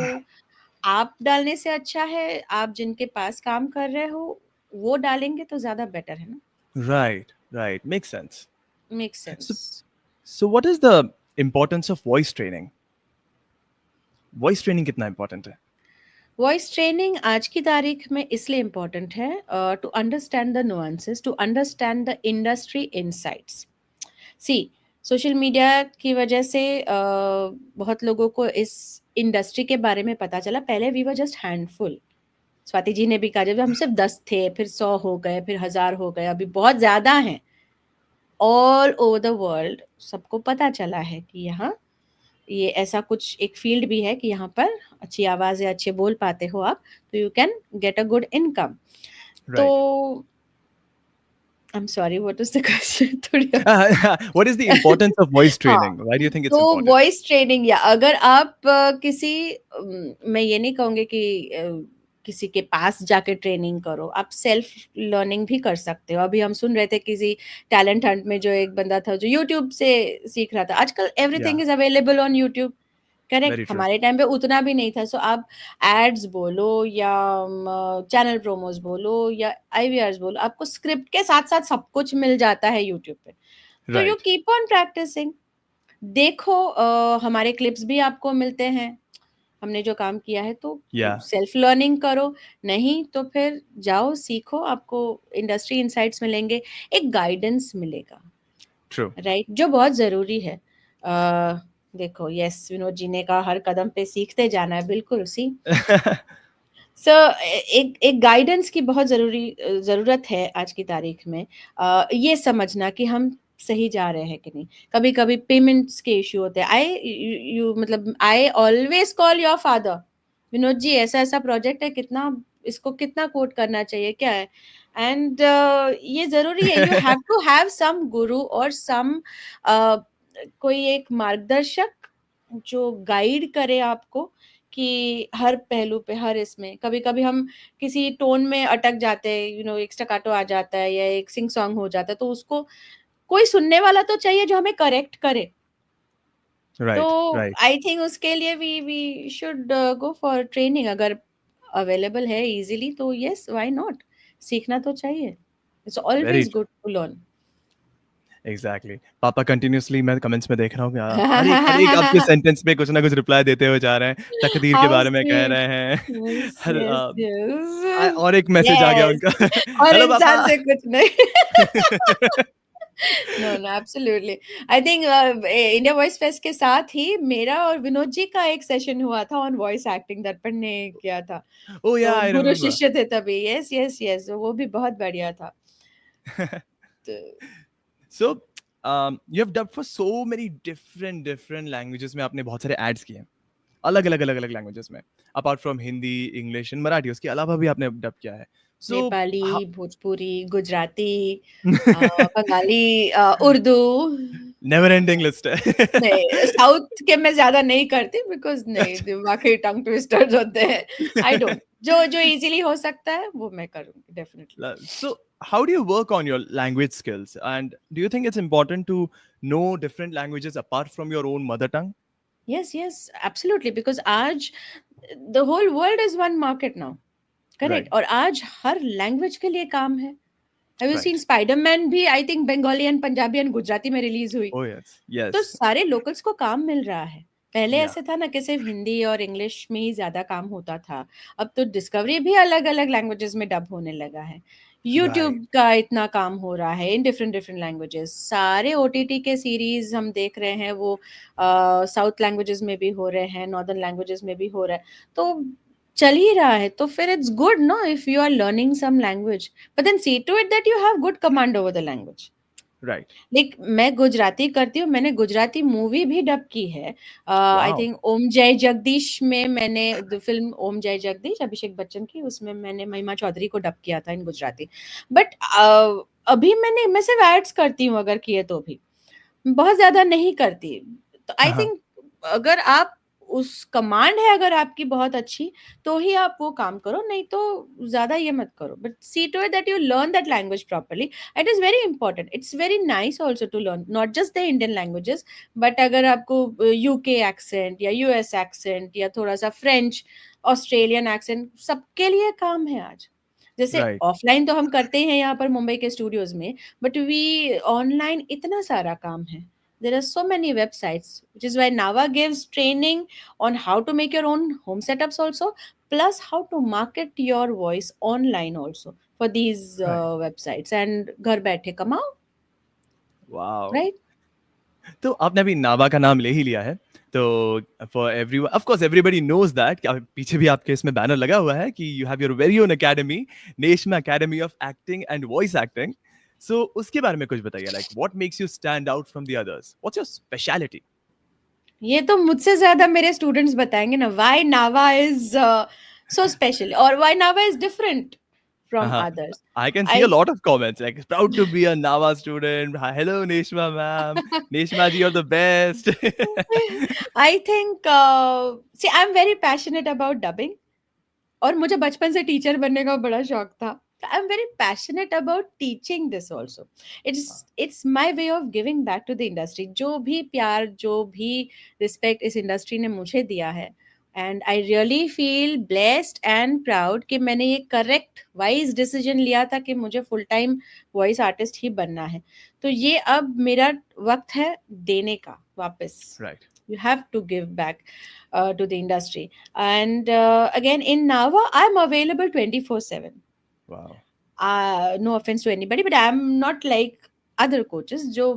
S2: आप डालने से अच्छा है आप जिनके पास काम कर रहे हो वो डालेंगे तो ज़्यादा बेटर है ना?
S1: Right. Right, makes sense.
S2: Makes
S1: so
S2: sense.
S1: So what is the importance of voice training? Voice training कितना इंपॉर्टेंट है?
S2: वॉइस ट्रेनिंग आज की तारीख में इसलिए इम्पोर्टेंट है, to understand the nuances, to understand the industry insights. See, social media की वजह से बहुत लोगों को इस इंडस्ट्री के बारे में पता चला, पहले we were just handful. Swati ji ने भी कहा जब हम सिर्फ 10 थे, फिर 100 हो गए, फिर 1000 हो गए, अभी बहुत ज्यादा हैं ऑल ओवर द वर्ल्ड। सबको पता चला है कि यहाँ ये ऐसा कुछ एक फील्ड भी है कि यहाँ पर अच्छी आवाज या अच्छे बोल पाते हो आप, तो you can get a good income. तो
S1: right.
S2: I am sorry, what is the question? थोड़ी
S1: What is the importance of voice
S2: हाँ,
S1: training? Why do you think it's
S2: तो
S1: important?
S2: वॉइस ट्रेनिंग, या अगर आप किसी मैं ये नहीं कहूँगी कि किसी के पास जाके ट्रेनिंग करो, आप सेल्फ लर्निंग भी कर सकते हो। अभी हम सुन रहे थे किसी टैलेंट हंट में जो एक बंदा था जो यूट्यूब से सीख रहा था। आजकल
S1: Yeah,
S2: everything is available on YouTube, correct?
S1: very true.
S2: हमारे टाइम पे उतना भी नहीं था। सो आप एड्स बोलो या चैनल प्रोमोस बोलो या आईवीआरस बोलो, आपको स्क्रिप्ट के साथ-साथ सब कुछ मिल जाता है यूट्यूब पे। तो you
S1: Right.
S2: Keep on practising. देखो हमारे क्लिप्स भी आपको मिलते हैं, हमने जो काम किया है, तो
S1: Yeah,
S2: सेल्फ लर्निंग करो, नहीं तो फिर जाओ सीखो, आपको इंडस्ट्री इनसाइट्स मिलेंगे, एक गाइडेंस मिलेगा,
S1: true.
S2: राइट? जो बहुत ज़रूरी है। देखो यस, विनोद जी ने कहा हर कदम पे सीखते जाना है, बिल्कुल सी सो एक एक गाइडेंस की बहुत ज़रूरत है आज की तारीख में। ये समझना कि हम सही जा रहे हैं कि नहीं। कभी-कभी पेमेंट्स के इश्यू होते हैं। मतलब I always call your father, Vinod ji ऐसा-ऐसा प्रोजेक्ट है, कितना इसको कितना कोट करना चाहिए, क्या है? एंड ये ज़रूरी है, you have to have some guru और सम अ, कोई एक मार्गदर्शक जो गाइड करे आपको कि हर पहलू पे, हर इसमें कभी-कभी हम किसी टोन में अटक जाते हैं, एक स्टैकाटो आ जाता है या एक सिंग सॉन्ग हो जाता है, तो उसको कोई सुनने वाला तो चाहिए जो हमें करेक्ट करे। तो
S1: Right, right.
S2: आई थिंक उसके लिए we should go for training, अगर अवेलेबल है इजीली तो यस, व्हाई नॉट? सीखना तो चाहिए। It's
S1: Very
S2: always
S1: true.
S2: Good to learn.
S1: Exactly. पापा कंटिन्यूअसली मैं कमेंट्स में देख रहा हूँ कि हर एक आपके सेंटेंस में कुछ ना कुछ रिप्लाई देते हुए जा रहे हैं। तकदीर के
S2: हाउ
S1: बारे में कह
S2: स्वीट।
S1: रहे हैं।
S2: यस,
S1: हर
S2: यस, यस।
S1: और एक मैसेज आ गया
S2: यस,
S1: उनका।
S2: हर
S1: हेलो
S2: इंसान
S1: पापा।
S2: से कुछ नहीं। No, no, absolutely. I think India Voice Fest के साथ ही मेरा और विनोद जी का एक सेशन हुआ था ऑन वॉइस एक्टिंग, दर्पण ने किया था।
S1: Oh yeah,
S2: तो
S1: I
S2: गुरु
S1: remember.
S2: शिष्य थे तभी। यस, यस, यस, वो भी बहुत बढ़िया था। तो
S1: So, you have dubbed for so many different languages में आपने बहुत सारे एड्स किए हैं। अलग-अलग लैंग्वेजेस में। Apart from Hindi, English and Marathi, उसके अलावा भी आपने डब किया है। सो
S2: नेपाली,
S1: हा
S2: Bhojpuri, Gujarati, Bengali, Urdu.
S1: Never ending list है।
S2: नहीं, साउथ के मैं ज़्यादा नहीं करती बिकॉज़ नहीं,
S1: अच्छा।
S2: दिमाग के टंग ट्विस्टर्स होते हैं। आई डोंट, जो जो ईज़िली हो सकता है वो मैं करूँगी definitely.
S1: So, how do you work on your language skills? And do you think it's important to know different languages apart from your own mother tongue?
S2: Yes, yes, absolutely, because आज the whole world is one market now.
S1: Right,
S2: correct, और आज हर language के लिए काम है. Have you seen
S1: right.
S2: Spiderman भी I think Bengali and Punjabi and Gujarati में रिलीज हुई.
S1: ओह यस,
S2: तो
S1: यस,
S2: सारे लोकल्स को काम मिल रहा है. पहले
S1: या,
S2: ऐसे था ना कि सिर्फ हिंदी और इंग्लिश में ही ज्यादा काम होता था. अब तो डिस्कवरी भी अलग अलग लैंग्वेजेस में डब होने लगा है.
S1: राइट,
S2: यूट्यूब का इतना काम हो रहा है इन डिफरेंट डिफरेंट लैंग्वेजेस. सारे ओटीटी के सीरीज हम देख रहे हैं, वो साउथ लैंग्वेजेस में भी हो रहे हैं, नॉर्दर्न लैंग्वेजेस में भी हो रहा है. तो चल ही रहा है, तो फिर it's good no if you are learning some language, but then see to it that you have good command over the language.
S1: Right.
S2: Like मैं गुजराती करती हूँ, मैंने गुजराती मूवी भी डब की है. आई
S1: वॉव!
S2: थिंक ओम जय जगदीश में मैंने फिल्म ओम जय जगदीश अभिषेक बच्चन की, उसमें मैंने महिमा चौधरी को डब किया था इन गुजराती. बट अभी मैं सिर्फ एड्स करती हूँ अगर किए तो भी, बहुत ज्यादा नहीं करती. तो आई
S1: हाँ, हाँ,
S2: थिंक अगर आप उस कमांड है अगर आपकी बहुत अच्छी, तो ही आप वो काम करो, नहीं तो ज्यादा ये मत करो. But see to it that you learn that language properly. It is very important, it's very nice also to learn not just the Indian languages, but अगर आपको यूके एक्सेंट या यूएस एक्सेंट या थोड़ा सा फ्रेंच, ऑस्ट्रेलियन एक्सेंट, सबके लिए काम है आज. जैसे
S1: राइट,
S2: ऑफलाइन तो हम करते हैं यहाँ पर मुंबई के स्टूडियोज में, बट वी ऑनलाइन इतना सारा काम है. There are so many websites, which is why Nava gives training on how to make your own home setups also, plus how to market your voice online also for these
S1: right,
S2: websites. And घर बैठे कमाओ,
S1: wow!
S2: right?
S1: तो आपने अभी नाभा का नाम ले ही लिया है, तो for everyone of course everybody knows that कि पीछे भी आपके इसमें बैनर लगा हुआ है कि you have your very own academy, Neshma academy of acting and voice acting. So उसके बारे में कुछ बताइए, like what makes you stand out from the others? What's your speciality?
S2: ये तो मुझसे ज्यादा मेरे स्टूडेंट्स बताएंगे ना, why Nava is so special or why Nava is different from
S1: Uh-huh.
S2: others.
S1: I can see a
S2: I
S1: lot of comments like proud to be a Nava student. Hello Neshma ma'am. Neshma ji, you're the best.
S2: I think see I'm very passionate about dubbing, और मुझे बचपन से teacher बनने का बड़ा शौक था. I am very passionate about teaching this also. It's my way of giving back to the industry. जो भी प्यार, जो भी रिस्पेक्ट इस इंडस्ट्री ने मुझे दिया है, and I really feel blessed and proud कि मैंने ये करेक्ट वाइज डिसीजन लिया था कि मुझे फुल टाइम वॉइस आर्टिस्ट ही बनना है. तो ये अब मेरा वक्त है देने का वापस.
S1: Right.
S2: You have to give back to the industry. And again, in Nava, I'm available 24/7.
S1: Wow.
S2: No offense to anybody, but I'm not like other coaches जो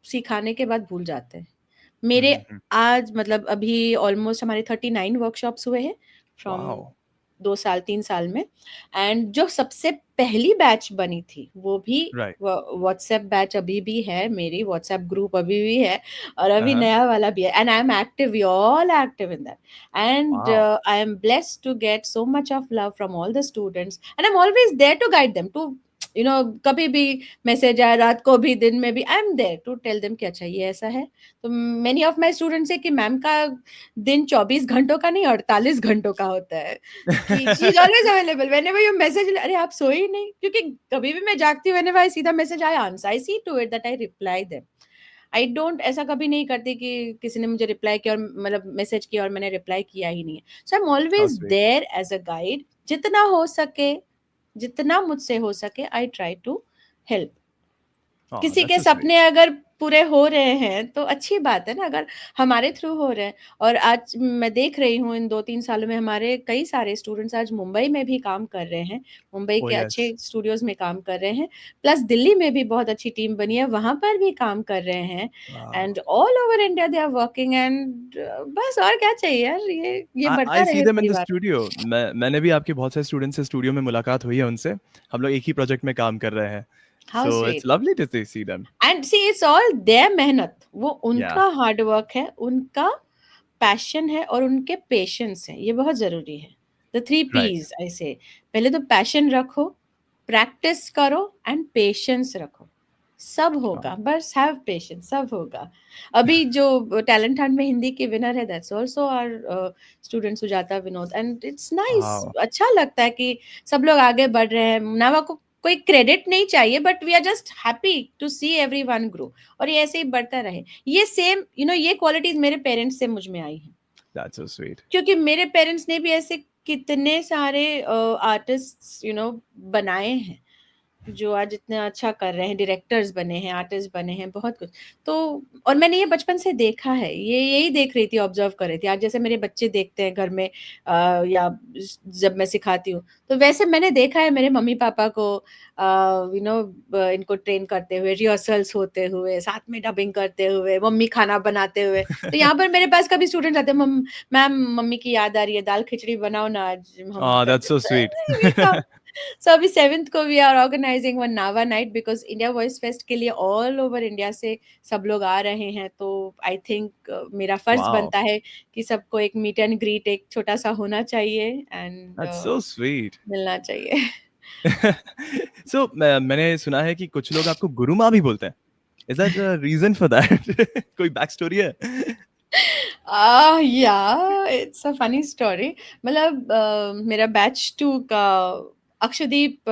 S2: सिखाने के बाद भूल जाते हैं. मेरे
S1: Mhm.
S2: आज मतलब अभी ऑलमोस्ट हमारे 39 वर्कशॉप्स हुए हैं फ्रॉम
S1: Wow.
S2: 2 साल 3 साल में. एंड जो सबसे पहली बैच बनी थी वो भी
S1: Right.
S2: व्हाट्सएप बैच अभी भी है, मेरी व्हाट्सएप ग्रुप अभी भी है, और अभी
S1: Uh-huh.
S2: नया वाला भी है. And I am active, we all active in that. And
S1: Wow.
S2: I am blessed to get so much of love from all the students, and I am always there to guide them to कभी भी message आए, रात को भी, दिन में भी, I am there to tell them कि अच्छा ये ऐसा है. तो मेनी ऑफ माई स्टूडेंट्स से कि मैम का दिन 24 घंटों का नहीं 48 घंटों का होता है, कि she is always available whenever you message. अरे आप सोए ही नहीं, क्योंकि कभी भी मैं जागती हूँ, whenever I see the message I answer, I see to it that I reply them. I don't ऐसा कभी नहीं करती कि किसी ने मुझे रिप्लाई किया और मतलब मैसेज किया और मैंने रिप्लाई किया ही नहीं है. So I am
S1: How
S2: always
S1: sweet.
S2: There as a guide. जितना हो सके, जितना मुझसे हो सके, I try to help.
S1: Oh,
S2: किसी
S1: that's
S2: के
S1: so sweet.
S2: सपने अगर पूरे हो रहे हैं तो अच्छी बात है ना, अगर हमारे थ्रू हो रहे हैं. और आज मैं देख रही हूँ इन 2-3 सालों में हमारे कई सारे स्टूडेंट्स आज मुंबई में भी काम कर रहे हैं, मुंबई
S1: Oh
S2: के अच्छे
S1: yes.
S2: स्टूडियोज में काम कर रहे हैं, प्लस दिल्ली में भी बहुत अच्छी टीम बनी है, वहां पर भी काम कर रहे हैं.
S1: Wow.
S2: And all over India they are working. And बस और क्या चाहिए यार, ये बढ़ता
S1: I see
S2: रहे
S1: them in the
S2: परिवार.
S1: studio. मैंने भी आपके बहुत सारे स्टूडेंट्स से स्टूडियो में मुलाकात हुई है उनसे. हम लोग एक ही प्रोजेक्ट में काम कर रहे हैं.
S2: How
S1: So
S2: sweet.
S1: it's lovely to see them.
S2: And see it's all their मेहनत, वो
S1: Yeah.
S2: उनका हार्ड वर्क है, उनका पैशन है और उनके पेशेंस है. ये बहुत जरूरी है. The 3
S1: Right.
S2: P's आई से. पहले तो पैशन रखो, प्रैक्टिस करो एंड पेशेंस रखो, सब होगा.
S1: Oh.
S2: बस हैव पेशेंस, सब होगा. अभी जो टैलेंट हंट में हिंदी की विनर है, that's also our student Sujata Vinod. And it's nice,
S1: Wow.
S2: अच्छा लगता है कि सब लोग आगे बढ़ रहे हैं. नावा को कोई क्रेडिट नहीं चाहिए, but we are just happy to see everyone grow, और ये ऐसे ही बढ़ता रहे। ये सेम ये क्वालिटीज मेरे पेरेंट्स से मुझ में आई है,
S1: That's so sweet.
S2: क्योंकि मेरे पेरेंट्स ने भी ऐसे कितने सारे आर्टिस्ट बनाए हैं, जो आज इतना अच्छा कर रहे हैं, डायरेक्टर्स बने हैं, आर्टिस्ट बने हैं, बहुत कुछ। तो और मैंने ये बचपन से देखा है, ये यही देख रही थी, ऑब्जर्व कर रही थी। आज जैसे मेरे बच्चे देखते हैं घर में, या जब मैं सिखाती हूँ, तो वैसे मैंने देखा है मेरे मम्मी पापा को इनको ट्रेन करते हुए, रिहर्सल्स होते हुए, साथ में डबिंग करते हुए, मम्मी खाना बनाते हुए। तो यहाँ पर मेरे पास कभी स्टूडेंट आते हैं, मैम मम्मी की याद आ रही है, दाल खिचड़ी बनाओ ना, आज हम
S1: Oh, that's
S2: करते
S1: so sweet.
S2: हैं। सो अभी 7th को वी आर ऑर्गेनाइजिंग वन नावा night, because India Voice Fest के लिए ऑल ओवर इंडिया से सब लोग आ रहे हैं। तो आई थिंक मेरा फर्ज
S1: Wow,
S2: बनता है कि सबको एक मीट एंड ग्रीट एक छोटा सा होना चाहिए, एंड
S1: that's so sweet.
S2: मिलना चाहिए।
S1: So मैंने सुना है कि कुछ लोग आपको गुरु माँ भी बोलते हैं। Is that a reason for that? कोई बैक स्टोरी है?
S2: या इट्स अ फनी स्टोरी। मतलब मेरा बैच 2 का अक्षदीप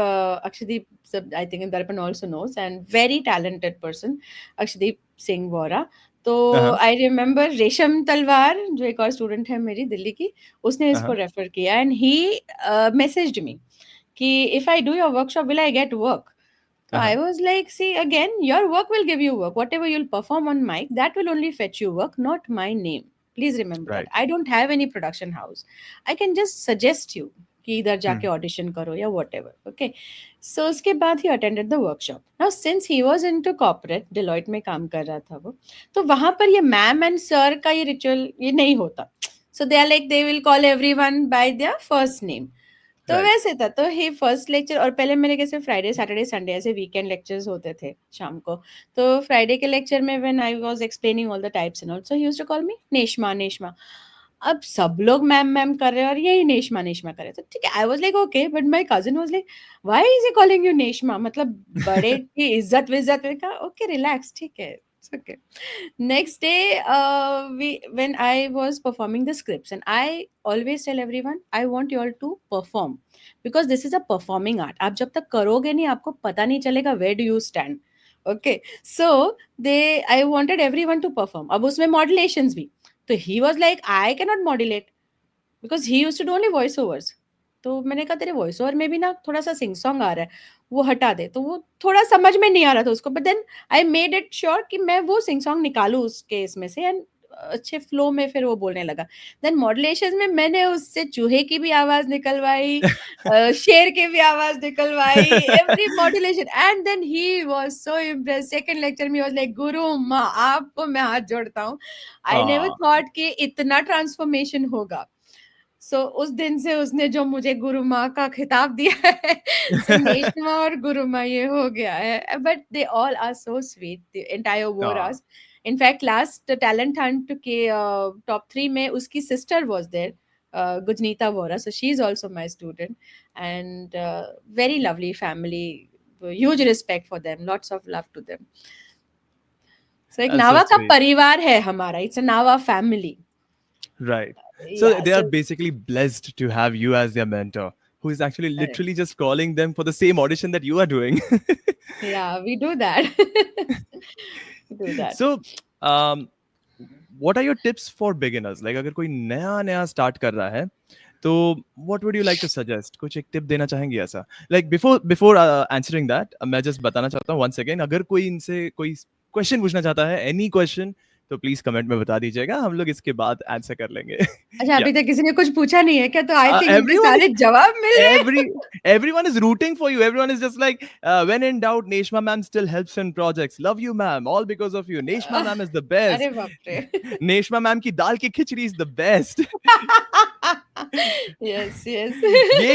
S2: सब, I think Darpan also knows, and very talented person, Akshdeep Singh Vora. तो
S1: Uh-huh,
S2: आई रिमेम्बर रेशम तलवार, जो एक और स्टूडेंट है मेरी दिल्ली की, उसने इसको
S1: uh-huh,
S2: रेफर किया, एंड ही मैसेज्ड मी कि if I do your workshop will I get work? So I
S1: uh-huh.
S2: was like, see, again, your work will give you work. Whatever you'll perform on mic, that will only fetch you work, not my name. Please remember that.
S1: Right.
S2: I don't have any production house. I can just suggest you कि इधर जाके
S1: Hmm.
S2: Audition करो या whatever. Okay. So उसके बाद he attended the workshop. Now since he was into corporate, Deloitte में काम कर रहा था वो, तो वहां पर ये मैम एंड सर का ये रिचुअल ये नहीं होता. So they are like, they will call everyone by their first name. तो
S1: Right.
S2: वैसे था, तो ही फर्स्ट लेक्चर, और पहले मेरे कैसे फ्राइडे सैटरडे संडे ऐसे वीकेंड लेक्चर्स होते थे शाम को। तो फ्राइडे के लेक्चर में when I was explaining all the types and also he used to call me Neshma Neshma. अब सब लोग मैम मैम कर रहे हैं और यही नेश्मा नेश्मा कर रहे थे, ठीक है। I was like okay, but my cousin was like, why is he calling you Neshma, मतलब बड़े की इज्जत विज्जत। मैंने कहा ओके रिलैक्स, ठीक है, it's okay. Next day, when I was performing the scripts, and I always tell everyone, I want you all to perform, because this is a performing art. आप जब तक करोगे नहीं, आपको पता नहीं चलेगा where do you stand. Okay, so I wanted everyone to perform. अब उसमें modulations भी, तो he was like, I cannot modulate, because he used to do only voice overs. तो मैंने कहा तेरे वॉइस ओवर में भी ना थोड़ा सा सिंग सॉन्ग आ रहा है, वो हटा दे। तो वो थोड़ा समझ में नहीं आ रहा था उसको, but then I made it sure कि मैं वो सिंग सॉन्ग निकालूं उसके इसमें से, एंड अच्छे फ्लो में फिर वो बोलने लगा। देन मॉड्यूलेशन में मैंने उससे चूहे की भी आवाज निकलवाई, शेर की भी आवाज निकलवाई, every modulation, and then he was so impressed. Second lecture में वाज लाइक, गुरु माँ आपको मैं हाथ जोड़ता हूँ, आई नेवर
S1: Aw.
S2: थॉट कि इतना ट्रांसफॉर्मेशन होगा। सो उस दिन से उसने जो मुझे गुरु माँ का खिताब दिया है, सो नेश्मा और गुरु माँ ये हो गया है। But they all are so sweet, the entire
S1: Aw.
S2: Voras. In fact last talent hunt के टॉप 3 में उसकी sister was there, Gujnita Vora, so she is also my student, and very lovely family, huge respect for them, lots of love to them. So एक
S1: That's so
S2: NAVA का
S1: sweet.
S2: परिवार है हमारा, it's a NAVA family.
S1: Right. So
S2: या
S1: they are
S2: so
S1: basically blessed to have you as their mentor, who is actually
S2: correct,
S1: literally just calling them for the same audition that you are doing.
S2: yeah, we do that. We do that.
S1: So, um, what are your tips for beginners? Like अगर कोई नया नया start कर रहा है, तो what would you like to suggest? कुछ एक टिप देना चाहेंगे ऐसा? Like before answering that, मैं just बताना चाहता हूँ once again, अगर कोई इनसे कोई क्वेश्चन पूछना चाहता है, any question, तो प्लीज कमेंट में बता दीजिएगा, हम लोग इसके बाद आंसर कर लेंगे।
S2: अच्छा,
S1: या
S2: अभी तक किसी ने कुछ पूछा नहीं है क्या? तो आई थिंक उनके
S1: everyone
S2: सारे जवाब मिल गए।
S1: every everyone is rooting for you. Everyone is just like, when in doubt, Neshma ma'am still helps in projects. Love you ma'am, all because of you. Neshma ma'am is the best.
S2: अरे बाप रे।
S1: Neshma ma'am की दाल की खिचड़ी is the best.
S2: Yes yes.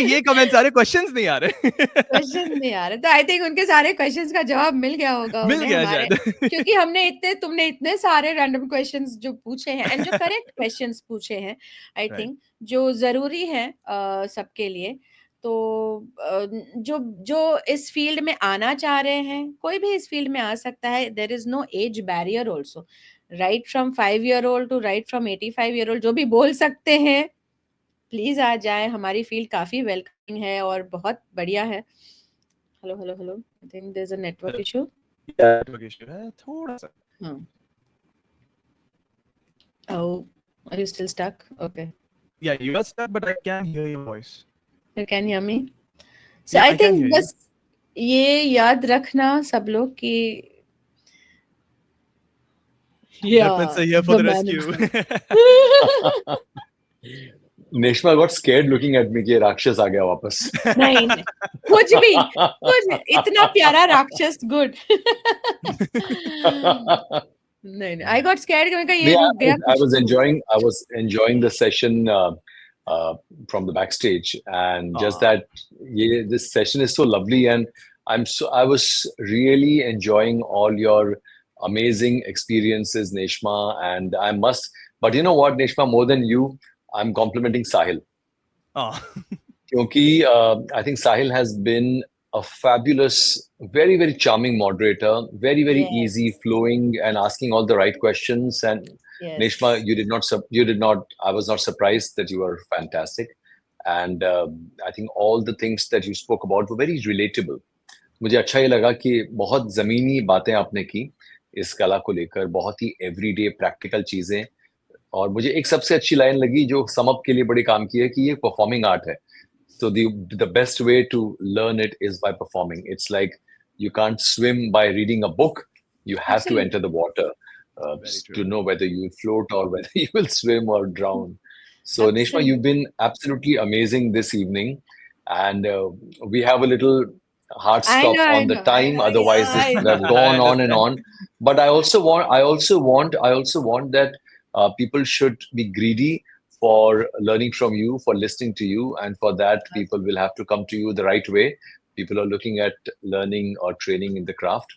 S1: ये comment सारे questions नहीं आ रहे।
S2: Question नहीं आ रहे, तो आई थिंक उनके सारे क्वेश्चंस का जवाब मिल गया होगा
S1: मिल
S2: उन्हें
S1: गया
S2: हमारे,
S1: शायद।
S2: क्योंकि तुमने इतने सारे रैंडम क्वेश्चंस जो पूछे हैं, एंड जो करेक्ट क्वेश्चंस पूछे हैं, आई
S1: Right.
S2: थिंक जो जरूरी है सबके लिए। तो जो जो इस फील्ड में आना चाह रहे हैं, कोई भी इस फील्ड में आ सकता है, there is no age barrier also, right from 5 year old to right from 85 year old, जो भी बोल सकते हैं प्लीज आ जाए। हमारी फील्ड काफी वेलकमिंग है और बहुत बढ़िया है। Hello. I think there's a network issue.
S1: Network issue है थोड़ा सा.
S2: Huh. Oh, are you still stuck? Okay.
S1: Yeah, you are stuck, but I can hear your voice.
S2: You can hear me? So
S1: Yeah,
S2: I
S1: I can
S2: think
S1: hear you.
S2: बस ये याद रखना सब लोग कि
S1: Weapons are here for
S2: the
S1: the
S2: management.
S1: rescue.
S4: Neshma got scared looking at me कि राक्षस आ गया वापस.
S2: नहीं कुछ भी इतना प्यारा राक्षस गुड. नहीं I got scared कि मैं कहा ये रुक गया.
S4: I was enjoying the session from the backstage, and just that this session is so lovely, and I was really enjoying all your amazing experiences, Neshma, and but you know what, Neshma, more than you, I'm complimenting Sahil. Kyunki I think Sahil has been a fabulous, very, very charming moderator, very, very
S2: Yes.
S4: easy flowing and asking all the right questions. And
S2: Yes.
S4: Neshma, you did not, I was not surprised that you were fantastic. And I think all the things that you spoke about were very relatable. मुझे अच्छा ये लगा कि बहुत ज़मीनी बातें आपने की इस कला को लेकर, बहुत ही एवरीडे प्रैक्टिकल चीज़ें. और मुझे एक सबसे अच्छी लाइन लगी जो सम अप के लिए बड़ी काम की है कि ये परफॉर्मिंग आर्ट है. So the best way to learn it is by performing. It's like you can't swim by reading a book. You have to enter the water to know whether you will float or whether you will swim or drown. So Neshma, you've been absolutely amazing this evening, and we have a little hard stop on the time. Otherwise, this would have gone on and on. But I also want that people should be greedy for learning from you, for listening to you, and for that people will have to come to you the right way. People are looking at learning or training in the craft.